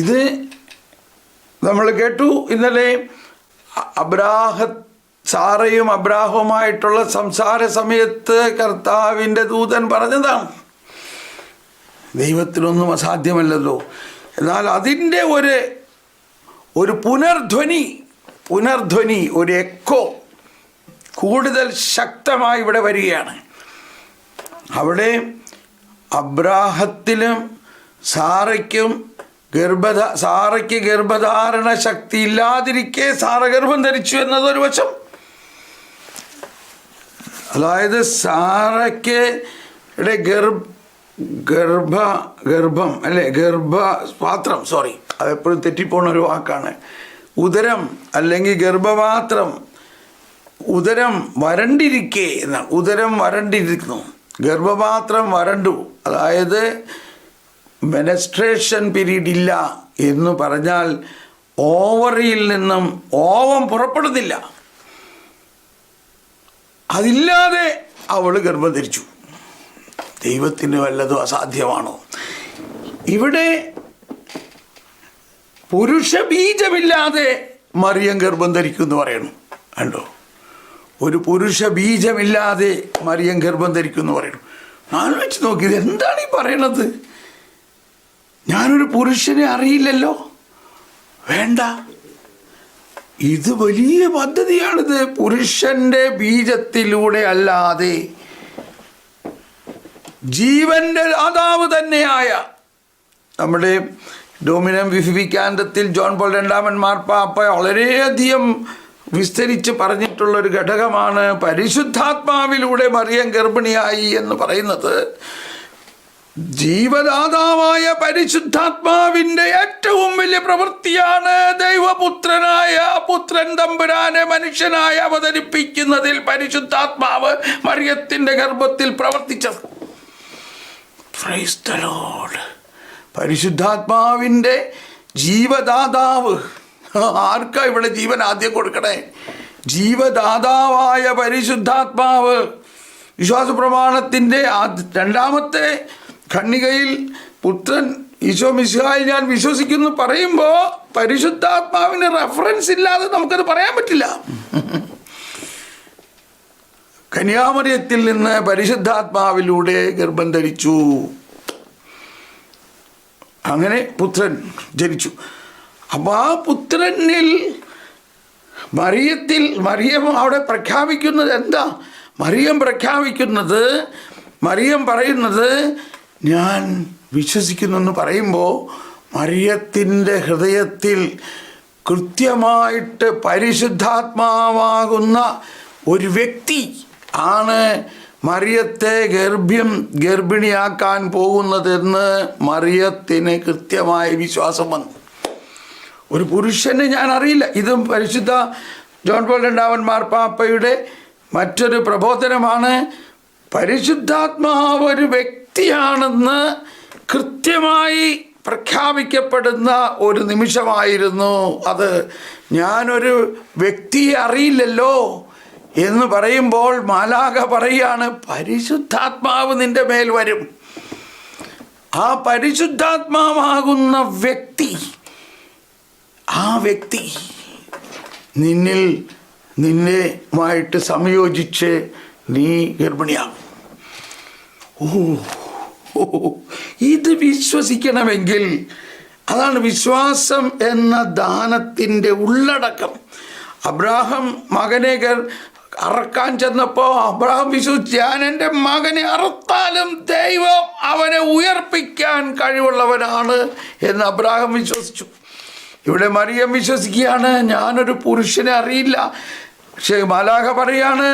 ഇത് നമ്മൾ കേട്ടു ഇന്നലെ. സാറയും അബ്രാഹവുമായിട്ടുള്ള സംസാര സമയത്ത് കർത്താവിൻ്റെ ദൂതൻ പറഞ്ഞതാണ്, ദൈവത്തിനൊന്നും അസാധ്യമല്ലല്ലോ. എന്നാൽ അതിൻ്റെ ഒരു പുനർധ്വനി, ഒരു എക്കോ കൂടുതൽ ശക്തമായി ഇവിടെ വരികയാണ്. അവിടെ അബ്രാഹത്തിലും സാറയ്ക്ക് ഗർഭധാരണ ശക്തി ഇല്ലാതിരിക്കെ സാറ ഗർഭം ധരിച്ചു എന്നതൊരു വശം. അതായത് സാറയ്ക്ക് ഗർഭം അല്ലെ, ഗർഭപാത്രം, സോറി, അതെപ്പോഴും തെറ്റിപ്പോണ ഒരു വാക്കാണ്. ഉദരം അല്ലെങ്കിൽ ഗർഭപാത്രം, ഉദരം വരണ്ടിരിക്കെ എന്നാണ്. ഉദരം വരണ്ടിരിക്കുന്നു, ഗർഭപാത്രം വരണ്ടു. അതായത് മെനസ്ട്രേഷൻ പീരീഡ് ഇല്ല എന്ന് പറഞ്ഞാൽ ഓവറിയിൽ നിന്നും ഓവം പുറപ്പെടുന്നില്ല. അതില്ലാതെ അവൾ ഗർഭം ധരിച്ചു. ദൈവത്തിന് വല്ലതും അസാധ്യമാണോ? ഇവിടെ പുരുഷ ബീജമില്ലാതെ മറിയം ഗർഭം ധരിക്കും എന്ന് പറയണം. കണ്ടോ, ഒരു പുരുഷ ബീജമില്ലാതെ മറിയം ഗർഭം ധരിക്കും എന്ന് പറയണം. ആലോചിച്ച് നോക്കി, ഇത് എന്താണ് ഈ പറയണത്? ഞാനൊരു പുരുഷനെ അറിയില്ലല്ലോ. വേണ്ട, ഇത് വലിയ പദ്ധതിയാണിത്. പുരുഷന്റെ ബീജത്തിലൂടെ അല്ലാതെ ജീവന്റെ ദാതാവ് തന്നെയായ നമ്മുടെ ഡോമിനം വിഫിക്കാന്തത്തിൽ ജോൺ പോൾ രണ്ടാമൻ മാർപ്പാപ്പ വളരെയധികം വിസ്തരിച്ച് പറഞ്ഞിട്ടുള്ളൊരു ഘടകമാണ് പരിശുദ്ധാത്മാവിലൂടെ മറിയം ഗർഭിണിയായി എന്ന് പറയുന്നത്. ജീവദാതാവായ പരിശുദ്ധാത്മാവിൻ്റെ ഏറ്റവും വലിയ പ്രവൃത്തിയാണ് പുത്രൻ തമ്പുരാനെ മനുഷ്യനായി അവതരിപ്പിക്കുന്നതിൽ പരിശുദ്ധാത്മാവ് മറിയത്തിൻ്റെ ഗർഭത്തിൽ പ്രവർത്തിച്ചത്. Praise the Lord. പരിശുദ്ധാത്മാവിൻ്റെ ജീവദാതാവ്. ആർക്കാ ഇവിടെ ജീവൻ ആദ്യം കൊടുക്കണേ? ജീവദാതാവായ പരിശുദ്ധാത്മാവ്. വിശ്വാസ പ്രമാണത്തിൻ്റെ രണ്ടാമത്തെ ഖണ്ഡികയിൽ പുത്രൻ ഈശോ മിശിഹായിൽ ഞാൻ വിശ്വസിക്കുന്നു പറയുമ്പോൾ പരിശുദ്ധാത്മാവിന് റെഫറൻസ് ഇല്ലാതെ നമുക്കത് പറയാൻ പറ്റില്ല. കന്യാമറിയത്തിൽ നിന്ന് പരിശുദ്ധാത്മാവിലൂടെ ഗർഭം ധരിച്ചു. അങ്ങനെ പുത്രൻ ജനിച്ചു. അപ്പോൾ ആ പുത്രനിൽ മറിയം അവിടെ പ്രഖ്യാപിക്കുന്നത് എന്താ? മറിയം പറയുന്നത് ഞാൻ വിശ്വസിക്കുന്നു എന്ന് പറയുമ്പോൾ മറിയത്തിൻ്റെ ഹൃദയത്തിൽ കൃത്യമായിട്ട് പരിശുദ്ധാത്മാവാകുന്ന ഒരു വ്യക്തി ആണ് മറിയത്തെ ഗർഭിണിയാക്കാൻ പോകുന്നതെന്ന് മറിയത്തിന് കൃത്യമായ വിശ്വാസം വന്നു. ഒരു പുരുഷനെ ഞാൻ അറിയില്ല. ഇതും പരിശുദ്ധ ജോൺ പോൾ രണ്ടാമൻ മാർപ്പാപ്പയുടെ മറ്റൊരു പ്രബോധനമാണ്. പരിശുദ്ധാത്മാവ് ഒരു വ്യക്തിയാണെന്ന് കൃത്യമായി പ്രഖ്യാപിക്കപ്പെടുന്ന ഒരു നിമിഷമായിരുന്നു അത്. ഞാനൊരു വ്യക്തിയെ അറിയില്ലല്ലോ എന്ന് പറയുമ്പോൾ മാലാഖ പറയാണ്, പരിശുദ്ധാത്മാവ് നിന്റെ മേൽ വരും. ആ പരിശുദ്ധാത്മാവാകുന്ന വ്യക്തി, ആ വ്യക്തി നിന്നുമായിട്ട് സംയോജിച്ച് നീ ഗർഭിണിയാകും. ഇത് വിശ്വസിക്കണമെങ്കിൽ അതാണ് വിശ്വാസം എന്ന ദാനത്തിൻ്റെ ഉള്ളടക്കം. അബ്രാഹാം മകനെ അറക്കാൻ ചെന്നപ്പോൾ അബ്രാഹാം വിശ്വസിച്ചു, ഞാൻ എൻ്റെ മകനെ അറുത്താലും ദൈവം അവനെ ഉയർപ്പിക്കാൻ കഴിവുള്ളവനാണ് എന്ന് അബ്രാഹാം വിശ്വസിച്ചു. ഇവിടെ മറിയം വിശ്വസിക്കുകയാണ്, ഞാനൊരു പുരുഷനെ അറിയില്ല. പക്ഷേ മാലാഖ പറയാണ്,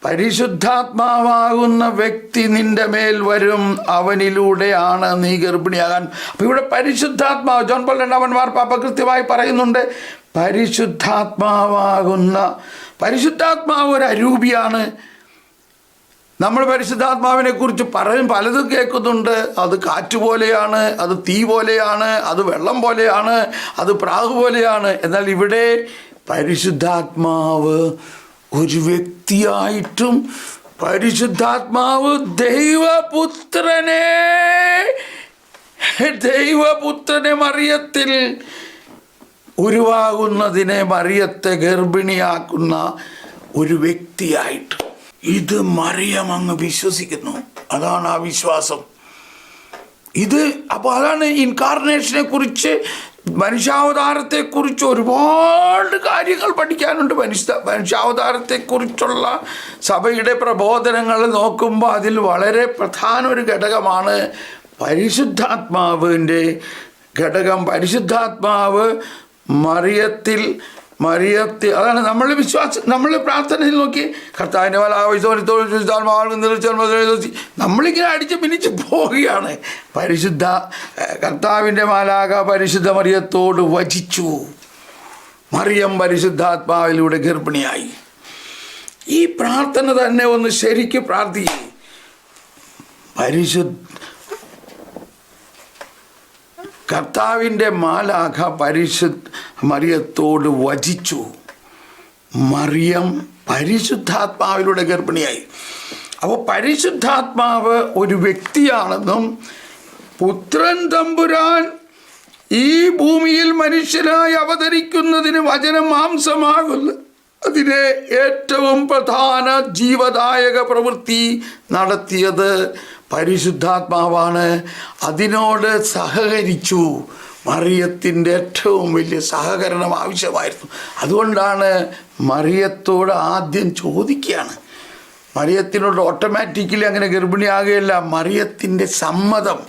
പരിശുദ്ധാത്മാവാകുന്ന വ്യക്തി നിന്റെ മേൽ വരും, അവനിലൂടെയാണ് നീ ഗർഭിണിയാകാൻ. അപ്പോൾ ഇവിടെ പരിശുദ്ധാത്മാവ്, ജോൺ പോൾ രണ്ടാമൻ മാർപ്പാപ്പ കൃത്യമായി പറയുന്നുണ്ട്, പരിശുദ്ധാത്മാവ് ഒരു അരൂപിയാണ്. നമ്മൾ പരിശുദ്ധാത്മാവിനെ കുറിച്ച് പലതും കേൾക്കുന്നുണ്ട്. അത് കാറ്റ് പോലെയാണ്, അത് തീ പോലെയാണ്, അത് വെള്ളം പോലെയാണ്, അത് പ്രാവ് പോലെയാണ്. എന്നാൽ ഇവിടെ പരിശുദ്ധാത്മാവ് ഒരു വ്യക്തിയായിട്ടും പരിശുദ്ധാത്മാവ് ദൈവപുത്രനെ മറിയത്തിൽ ഉരുവാകുന്നതിനെ, മറിയത്തെ ഗർഭിണിയാക്കുന്ന ഒരു വ്യക്തിയായിട്ട് ഇത് മറിയം അങ്ങ് വിശ്വസിക്കുന്നു. അതാണ് ആ വിശ്വാസം. അപ്പോൾ അതാണ് ഇൻകാർണേഷനെ കുറിച്ച്, മനുഷ്യാവതാരത്തെക്കുറിച്ച് ഒരുപാട് കാര്യങ്ങൾ പഠിക്കാനുണ്ട്. മനുഷ്യാവതാരത്തെക്കുറിച്ചുള്ള സഭയുടെ പ്രബോധനങ്ങൾ നോക്കുമ്പോൾ അതിൽ വളരെ പ്രധാന ഒരു ഘടകമാണ് പരിശുദ്ധാത്മാവിൻ്റെ ഘടകം. പരിശുദ്ധാത്മാവ് മറിയത്തിൽ അതാണ് നമ്മൾ പ്രാർത്ഥനയിൽ നോക്കി കർത്താവിൻ്റെ നമ്മളിങ്ങനെ അടിച്ച് പിന്നിച്ച് പോവുകയാണ്. കർത്താവിൻ്റെ മാലാഖ പരിശുദ്ധ മറിയത്തോട് വചിച്ചു. മറിയം പരിശുദ്ധാത്മാവിലൂടെ ഗർഭിണിയായി. ഈ പ്രാർത്ഥന തന്നെ ഒന്ന് ശരിക്ക് പ്രാർത്ഥിക്കും. കർത്താവിൻ്റെ മാലാഖ മറിയത്തോട് വചിച്ചു. മറിയം പരിശുദ്ധാത്മാവിലൂടെ ഗർഭിണിയായി. അപ്പോൾ പരിശുദ്ധാത്മാവ് ഒരു വ്യക്തിയാണെന്നും പുത്രൻ തമ്പുരാൻ ഈ ഭൂമിയിൽ മനുഷ്യനായി അവതരിക്കുന്നതിന് വചനം മാംസമാകുന്നു, അതിനെ ഏറ്റവും പ്രധാന ജീവദായക പ്രവൃത്തി നടത്തിയത് പരിശുദ്ധാത്മാവാണ്. അതിനോട് സഹകരിച്ചു. മറിയത്തിൻ്റെ ഏറ്റവും വലിയ സഹകരണം ആവശ്യമായിരുന്നു. അതുകൊണ്ടാണ് മറിയത്തോട് ആദ്യം ചോദിക്കുകയാണ്. മറിയത്തിനോട് ഓട്ടോമാറ്റിക്കലി അങ്ങനെ ഗർഭിണിയാകുകയല്ല, മറിയത്തിൻ്റെ സമ്മതം.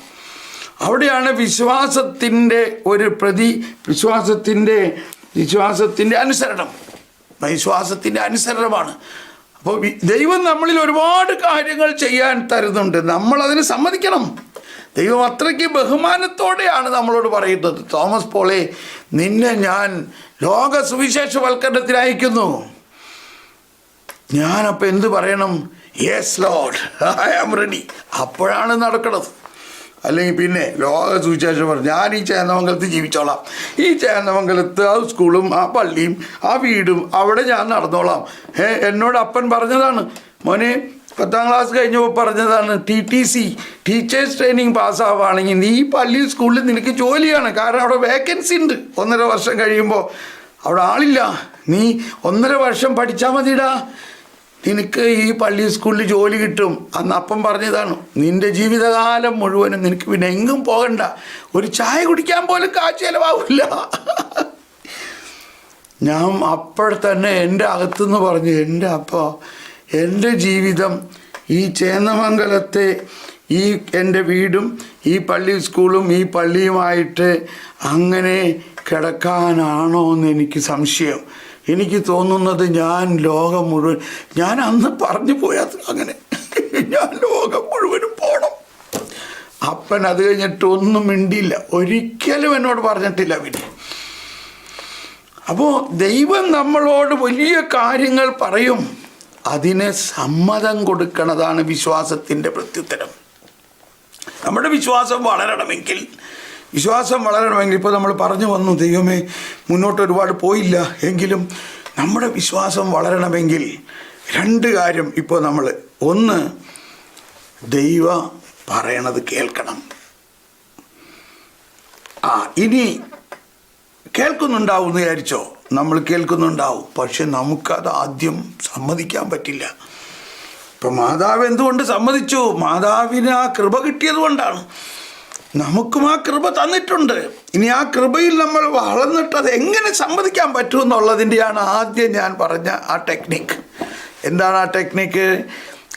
അവിടെയാണ് വിശ്വാസത്തിൻ്റെ ഒരു വിശ്വാസത്തിൻ്റെ അനുസരണമാണ്. അപ്പോൾ ദൈവം നമ്മളിൽ ഒരുപാട് കാര്യങ്ങൾ ചെയ്യാൻ തരുന്നുണ്ട്. നമ്മളതിന് സമ്മതിക്കണം. ദൈവം അത്രയ്ക്ക് ബഹുമാനത്തോടെയാണ് നമ്മളോട് പറയുന്നത്, തോമസ് പോളെ, നിന്നെ ഞാൻ ലോക സുവിശേഷവൽക്കരണത്തിന് അയക്കുന്നു. ഞാനപ്പോൾ എന്ത് പറയണം? Yes lord, I am ready. അപ്പോഴാണ് നടക്കണത്. അല്ലെങ്കിൽ പിന്നെ ലോക സുവിശേഷം പറഞ്ഞു ഞാൻ ഈ ചേന്നമംഗലത്ത് ജീവിച്ചോളാം, ഈ ചേന്നമംഗലത്ത് ആ സ്കൂളും ആ പള്ളിയും ആ വീടും അവിടെ ഞാൻ നടന്നോളാം. എന്നോട് അപ്പൻ പറഞ്ഞതാണ്, മോനെ 10ാം ക്ലാസ് കഴിഞ്ഞപ്പോൾ പറഞ്ഞതാണ്, TTC ടീച്ചേഴ്സ് ട്രെയിനിങ് പാസ്സാവുകയാണെങ്കിൽ നീ പള്ളി സ്കൂളിൽ നിനക്ക് ജോലിയാണ്. കാരണം അവിടെ വേക്കൻസി ഉണ്ട്. 1.5 വർഷം കഴിയുമ്പോൾ അവിടെ ആളില്ല. നീ 1.5 വർഷം പഠിച്ചാൽ മതിടാ, നിനക്ക് ഈ പള്ളി സ്കൂളിൽ ജോലി കിട്ടും. അന്ന് അപ്പം പറഞ്ഞതാണ്, നിൻ്റെ ജീവിതകാലം മുഴുവനും നിനക്ക് പിന്നെ എങ്ങും പോകണ്ട, ഒരു ചായ കുടിക്കാൻ പോലും കാശ് ചിലവാകില്ല. ഞാൻ അപ്പോഴത്തന്നെ എൻ്റെ അകത്തുനിന്ന് പറഞ്ഞു, എൻ്റെ അപ്പോൾ എൻ്റെ ജീവിതം ഈ ചേന്നമംഗലത്തെ ഈ എൻ്റെ വീടും ഈ പള്ളി സ്കൂളും ഈ പള്ളിയുമായിട്ട് അങ്ങനെ കിടക്കാനാണോ എന്ന് എനിക്ക് സംശയം. എനിക്ക് തോന്നുന്നത് ഞാൻ ലോകം മുഴുവൻ, ഞാൻ അന്ന് പറഞ്ഞു പോയത് അങ്ങനെ, ഞാൻ ലോകം മുഴുവനും പോകണം. അപ്പൻ അത് കഴിഞ്ഞിട്ട് ഒന്നും മിണ്ടിയില്ല, ഒരിക്കലും എന്നോട് പറഞ്ഞിട്ടില്ല. പിന്നെ അപ്പോൾ ദൈവം നമ്മളോട് വലിയ കാര്യങ്ങൾ പറയും, അതിന് സമ്മതം കൊടുക്കണതാണ് വിശ്വാസത്തിൻ്റെ പ്രത്യുത്തരം. നമ്മുടെ വിശ്വാസം വളരണമെങ്കിൽ ഇപ്പോൾ നമ്മൾ പറഞ്ഞു വന്നു, ദൈവമേ മുന്നോട്ട് ഒരുപാട് പോയില്ല, എങ്കിലും നമ്മുടെ വിശ്വാസം വളരണമെങ്കിൽ 2 കാര്യം ഇപ്പോൾ നമ്മൾ, ഒന്ന്, ദൈവം പറയണത് കേൾക്കണം. ഇനി കേൾക്കുന്നുണ്ടാവും എന്ന് വിചാരിച്ചോ, നമ്മൾ കേൾക്കുന്നുണ്ടാവും, പക്ഷെ നമുക്കത് ആദ്യം സമ്മതിക്കാൻ പറ്റില്ല. ഇപ്പം മാതാവ് എന്തുകൊണ്ട് സമ്മതിച്ചു? മാതാവിന് ആ കൃപ കിട്ടിയത് കൊണ്ടാണ്. നമുക്കും ആ കൃപ തന്നിട്ടുണ്ട്. ഇനി ആ കൃപയിൽ നമ്മൾ വളർന്നിട്ട് അത് എങ്ങനെ സമ്മതിക്കാൻ പറ്റുമെന്നുള്ളതിൻ്റെയാണ് ആദ്യം ഞാൻ പറഞ്ഞ ആ ടെക്നിക്ക്. എന്താണ് ആ ടെക്നിക്ക്?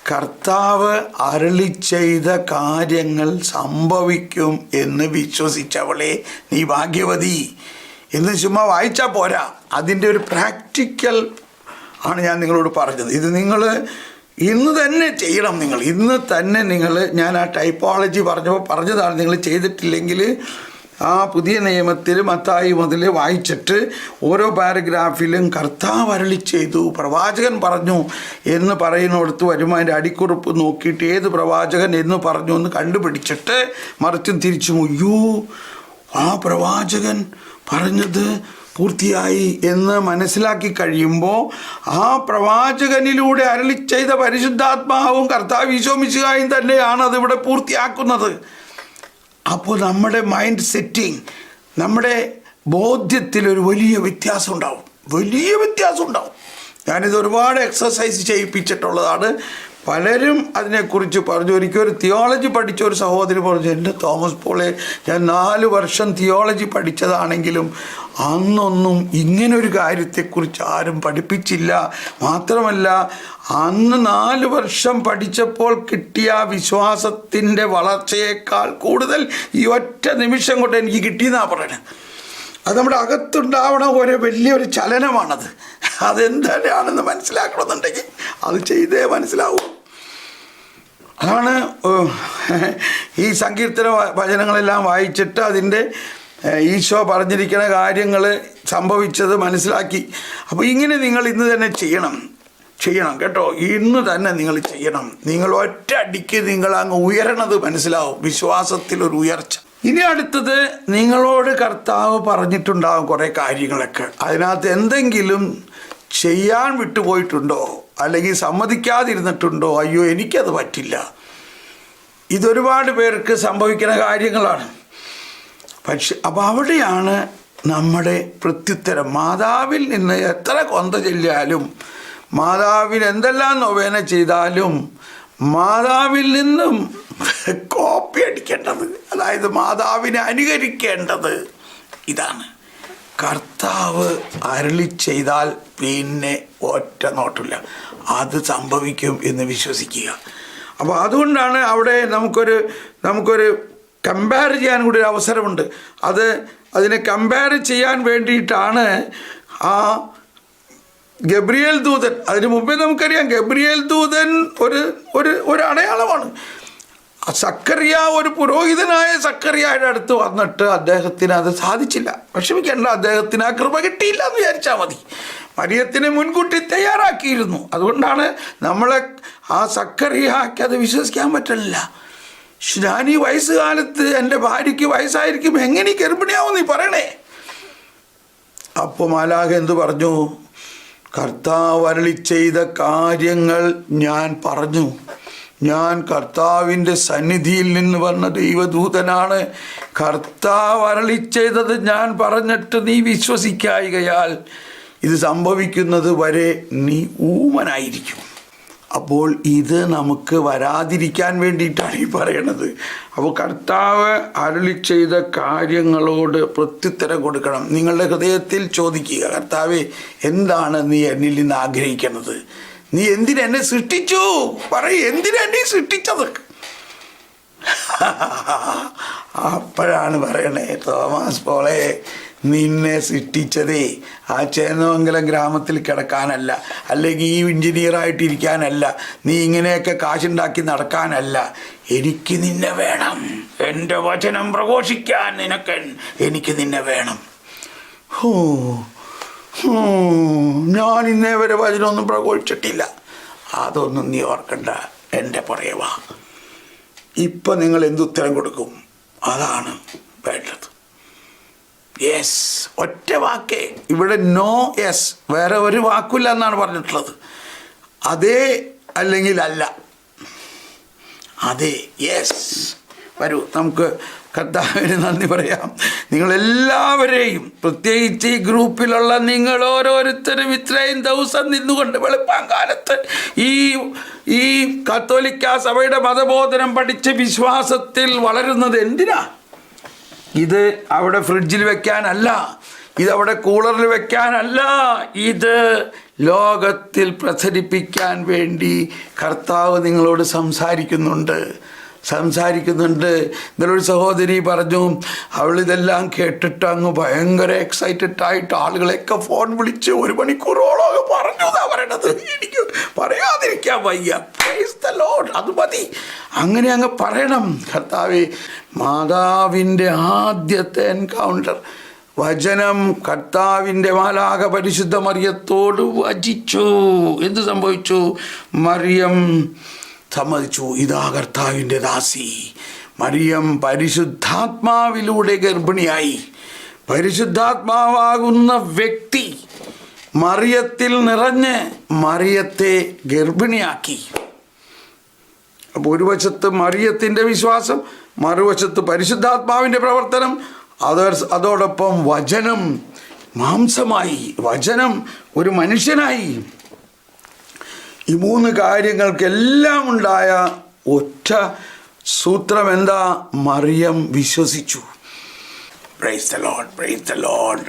കർത്താവ് അരുളി ചെയ്ത കാര്യങ്ങൾ സംഭവിക്കും എന്ന് വിശ്വസിച്ചവളെ നീ ഭാഗ്യവതി എന്ന് ചുമ്മാ വായിച്ചാൽ പോരാ, അതിൻ്റെ ഒരു പ്രാക്ടിക്കൽ ആണ് ഞാൻ നിങ്ങളോട് പറഞ്ഞത്. ഇത് നിങ്ങൾ ഇന്ന് തന്നെ ചെയ്യണം. ഇന്ന് തന്നെ ഞാൻ ആ ടൈപ്പോളജി പറഞ്ഞതാണ്. നിങ്ങൾ ചെയ്തിട്ടില്ലെങ്കിൽ ആ പുതിയ നിയമത്തിൽ മത്തായി മുതൽ വായിച്ചിട്ട് ഓരോ പാരഗ്രാഫിലും കർത്താവ് അരുളി ചെയ്തു, പ്രവാചകൻ പറഞ്ഞു എന്ന് പറയുന്നിടത്ത് വരുമ്പോൾ അതിൻ്റെ അടിക്കുറിപ്പ് നോക്കിയിട്ട് ഏത് പ്രവാചകൻ എന്ന് പറഞ്ഞു എന്ന് കണ്ടുപിടിച്ചിട്ട് മറിച്ചും തിരിച്ചും അയ്യോ ആ പ്രവാചകൻ പറഞ്ഞത് പൂർത്തിയായി എന്ന് മനസ്സിലാക്കി കഴിയുമ്പോൾ ആ പ്രവാചകനിലൂടെ അരുളി ചെയ്ത പരിശുദ്ധാത്മാവും കർത്താവ് ഈശോ മിശിഹായും തന്നെയാണ് അതിവിടെ പൂർത്തിയാക്കുന്നത്. അപ്പോൾ നമ്മുടെ മൈൻഡ് സെറ്റിംഗ്, നമ്മുടെ ബോധ്യത്തിലൊരു വലിയ വ്യത്യാസം ഉണ്ടാവും, വലിയ വ്യത്യാസം ഉണ്ടാവും. ഞാനിത് ഒരുപാട് എക്സസൈസ് ചെയ്യിപ്പിച്ചിട്ടുള്ളതാണ്. പലരും അതിനെക്കുറിച്ച് പറഞ്ഞു. ഒരിക്കൽ ഒരു തിയോളജി പഠിച്ച ഒരു സഹോദരി പറഞ്ഞു, എൻ്റെ തോമസ് പോളെ, ഞാൻ 4 വർഷം തിയോളജി പഠിച്ചതാണെങ്കിലും അന്നൊന്നും ഇങ്ങനൊരു കാര്യത്തെക്കുറിച്ച് ആരും പഠിപ്പിച്ചില്ല. മാത്രമല്ല അന്ന് 4 വർഷം പഠിച്ചപ്പോൾ കിട്ടിയ വിശ്വാസത്തിൻ്റെ വളർച്ചയേക്കാൾ കൂടുതൽ ഈ ഒറ്റ നിമിഷം കൊണ്ട് എനിക്ക് കിട്ടിയെന്നാണ് പറയുന്നത്. അത് നമ്മുടെ അകത്തുണ്ടാവണ ഒരു വലിയൊരു ചലനമാണത്. അതെന്താണെന്ന് മനസ്സിലാക്കണമെന്നുണ്ടെങ്കിൽ അത് ചെയ്തേ മനസ്സിലാവൂ. അതാണ് ഈ സങ്കീർത്തന വചനങ്ങളെല്ലാം വായിച്ചിട്ട് അതിൻ്റെ ഈശോ പറഞ്ഞിരിക്കുന്ന കാര്യങ്ങൾ സംഭവിച്ചത് മനസ്സിലാക്കി. അപ്പോൾ ഇങ്ങനെ നിങ്ങൾ ഇന്ന് തന്നെ ചെയ്യണം കേട്ടോ. ഇന്ന് തന്നെ നിങ്ങൾ ചെയ്യണം. നിങ്ങൾ ഒറ്റ അടിക്ക് നിങ്ങൾ അങ്ങ് ഉയരണത് മനസ്സിലാവും, വിശ്വാസത്തിലൊരു ഉയർച്ച. ഇനി അടുത്തത്, നിങ്ങളോട് കർത്താവ് പറഞ്ഞിട്ടുണ്ടാകും കുറേ കാര്യങ്ങളൊക്കെ. അതിനകത്ത് എന്തെങ്കിലും ചെയ്യാൻ വിട്ടുപോയിട്ടുണ്ടോ, അല്ലെങ്കിൽ സമ്മതിക്കാതിരുന്നിട്ടുണ്ടോ? അയ്യോ എനിക്കത് പറ്റില്ല. ഇതൊരുപാട് പേർക്ക് സംഭവിക്കുന്ന കാര്യങ്ങളാണ്. പക്ഷെ അപ്പോൾ അവിടെയാണ് നമ്മുടെ പ്രത്യുത്തരം. മാതാവിൽ നിന്ന് എത്ര കൊന്ത ചെല്ലിയാലും, മാതാവിന് എന്തെല്ലാം നൊവേന ചെയ്താലും മാതാവിൽ നിന്നും കോപ്പി അടിക്കേണ്ടത്, അതായത് മാതാവിനെ അനുകരിക്കേണ്ടത് ഇതാണ്. കർത്താവ് അരുളി ചെയ്താൽ പിന്നെ ഒറ്റ നോട്ടില്ല, അത് സംഭവിക്കും എന്ന് വിശ്വസിക്കുക. അപ്പോൾ അതുകൊണ്ടാണ് അവിടെ നമുക്കൊരു കമ്പയർ ചെയ്യാൻ കൂടി ഒരു അവസരമുണ്ട്. അതിനെ കമ്പയർ ചെയ്യാൻ വേണ്ടിയിട്ടാണ് ആ ഗബ്രിയേൽ ദൂതൻ. അതിന് മുമ്പേ നമുക്കറിയാം ഗബ്രിയേൽ ദൂതൻ ഒരു അടയാളമാണ്. സക്കറിയ, ഒരു പുരോഹിതനായ സക്കറിയയുടെ അടുത്ത് വന്നിട്ട് അദ്ദേഹത്തിന് അത് സാധിച്ചില്ല. വിഷമിക്കേണ്ട, അദ്ദേഹത്തിന് ആ കൃപ കിട്ടിയില്ല എന്ന് വിചാരിച്ചാൽ മതി. മറിയത്തിനെ മുൻകൂട്ടി തയ്യാറാക്കിയിരുന്നു. അതുകൊണ്ടാണ് നമ്മളെ ആ സക്കറിയയ്ക്ക് അത് വിശ്വസിക്കാൻ പറ്റില്ല. ഞാൻ ഈ വയസ്സുകാലത്ത് എൻ്റെ ഭാര്യയ്ക്ക് വയസ്സായിരിക്കും, എങ്ങനെ ഗർഭിണിയാവും നീ പറയണേ? അപ്പോൾ മാലാഖ എന്തു പറഞ്ഞു? കർത്താവ് അരുളി ചെയ്ത കാര്യങ്ങൾ ഞാൻ പറഞ്ഞു. ഞാൻ കർത്താവിൻ്റെ സന്നിധിയിൽ നിന്ന് വന്ന ദൈവദൂതനാണ്. കർത്താവ് അരുളി ചെയ്തത് ഞാൻ പറഞ്ഞിട്ട് നീ വിശ്വസിക്കായികയാൽ ഇത് സംഭവിക്കുന്നത് വരെ നീ ഊമനായിരിക്കും. അപ്പോൾ ഇത് നമുക്ക് വരാതിരിക്കാൻ വേണ്ടിയിട്ടാണ് ഈ പറയണത്. അപ്പോൾ കർത്താവ് അരുളി ചെയ്ത കാര്യങ്ങളോട് പ്രത്യുത്തരം കൊടുക്കണം. നിങ്ങളുടെ ഹൃദയത്തിൽ ചോദിക്കുക, കർത്താവേ, എന്താണ് നീ എന്നിൽ നിന്ന് ആഗ്രഹിക്കുന്നത്? നീ എന്തിനെന്നെ സൃഷ്ടിച്ചു? പറയും, എന്തിനെന്നെ സൃഷ്ടിച്ചത്? അപ്പോഴാണ് പറയണേ, തോമസ് പോളെ, നിന്നെ സൃഷ്ടിച്ചതേ ആ ചേന്നമംഗലം ഗ്രാമത്തിൽ കിടക്കാനല്ല, അല്ലെങ്കിൽ ഈ എഞ്ചിനീയറായിട്ടിരിക്കാനല്ല, നീ ഇങ്ങനെയൊക്കെ കാശുണ്ടാക്കി നടക്കാനല്ല. എനിക്ക് നിന്നെ വേണം. എൻ്റെ വചനം പ്രഘോഷിക്കാൻ എനിക്ക് നിന്നെ വേണം. ഞാൻ ഇന്നേ വരെ വചനമൊന്നും പ്രഘോഷിച്ചിട്ടില്ല. അതൊന്നും നീ ഓർക്കണ്ട, എൻ്റെ പുറകെ വാ. ഇപ്പം നിങ്ങൾ എന്തുത്തരം കൊടുക്കും? അതാണ് വേണ്ടത്. യെസ്, ഒറ്റ വാക്കേ ഇവിടെ. നോ യെസ്, വേറെ ഒരു വാക്കില്ല എന്നാണ് പറഞ്ഞിട്ടുള്ളത്. അതേ അല്ലെങ്കിൽ അല്ല. അതെ, യെസ്. വരൂ, നമുക്ക് കർത്താവിന് നന്ദി പറയാം. നിങ്ങളെല്ലാവരെയും, പ്രത്യേകിച്ച് ഈ ഗ്രൂപ്പിലുള്ള നിങ്ങൾ ഓരോരുത്തരും ഇത്രയും ദിവസം നിന്നുകൊണ്ട് വെളുപ്പാങ്കാലത്ത് ഈ കത്തോലിക്ക സഭയുടെ മതബോധനം പഠിച്ച് വിശ്വാസത്തിൽ വളരുന്നത് എന്തിനാ? ഇത് അവിടെ ഫ്രിഡ്ജിൽ വെക്കാനല്ല, ഇതവിടെ കൂളറിൽ വെക്കാനല്ല, ഇത് ലോകത്തിൽ പ്രചരിപ്പിക്കാൻ വേണ്ടി കർത്താവ് നിങ്ങളോട് സംസാരിക്കുന്നുണ്ട്. സംസാരിക്കുന്നുണ്ട്. ഇന്നലൊരു സഹോദരി പറഞ്ഞു, അവളിതെല്ലാം കേട്ടിട്ട് അങ്ങ് ഭയങ്കര എക്സൈറ്റഡ് ആയിട്ട് ആളുകളെയൊക്കെ ഫോൺ വിളിച്ച് 1 മണിക്കൂറോളം പറഞ്ഞു എന്നാ പറയണത്. എനിക്ക് പറയാതിരിക്കാൻ വയ്യ. Praise the Lord. അത് മതി, അങ്ങനെ അങ്ങ് പറയണം. കർത്താവേ, മാതാവിൻ്റെ ആദ്യത്തെ എൻകൗണ്ടർ, വചനം കർത്താവിൻ്റെ മാലാഖ പരിശുദ്ധ മറിയത്തോട് വചിച്ചു. എന്ത് സംഭവിച്ചു? മറിയം സമ്മതിച്ചു, ഇതാ കർത്താവിൻ്റെ ദാസി. മറിയം പരിശുദ്ധാത്മാവിലൂടെ ഗർഭിണിയായി. പരിശുദ്ധാത്മാവാകുന്ന വ്യക്തി മറിയത്തിൽ നിറഞ്ഞ് മറിയത്തെ ഗർഭിണിയാക്കി. അപ്പോൾ ഒരു വശത്ത് മറിയത്തിൻ്റെ വിശ്വാസം, മറുവശത്ത് പരിശുദ്ധാത്മാവിൻ്റെ പ്രവർത്തനം, അതോടൊപ്പം വചനം മാംസമായി, വചനം ഒരു മനുഷ്യനായി. ഈ 3 കാര്യങ്ങൾക്കെല്ലാം ഉണ്ടായ ഒറ്റ സൂത്രം എന്താ? മറിയം വിശ്വസിച്ചു. Praise the Lord, praise the Lord.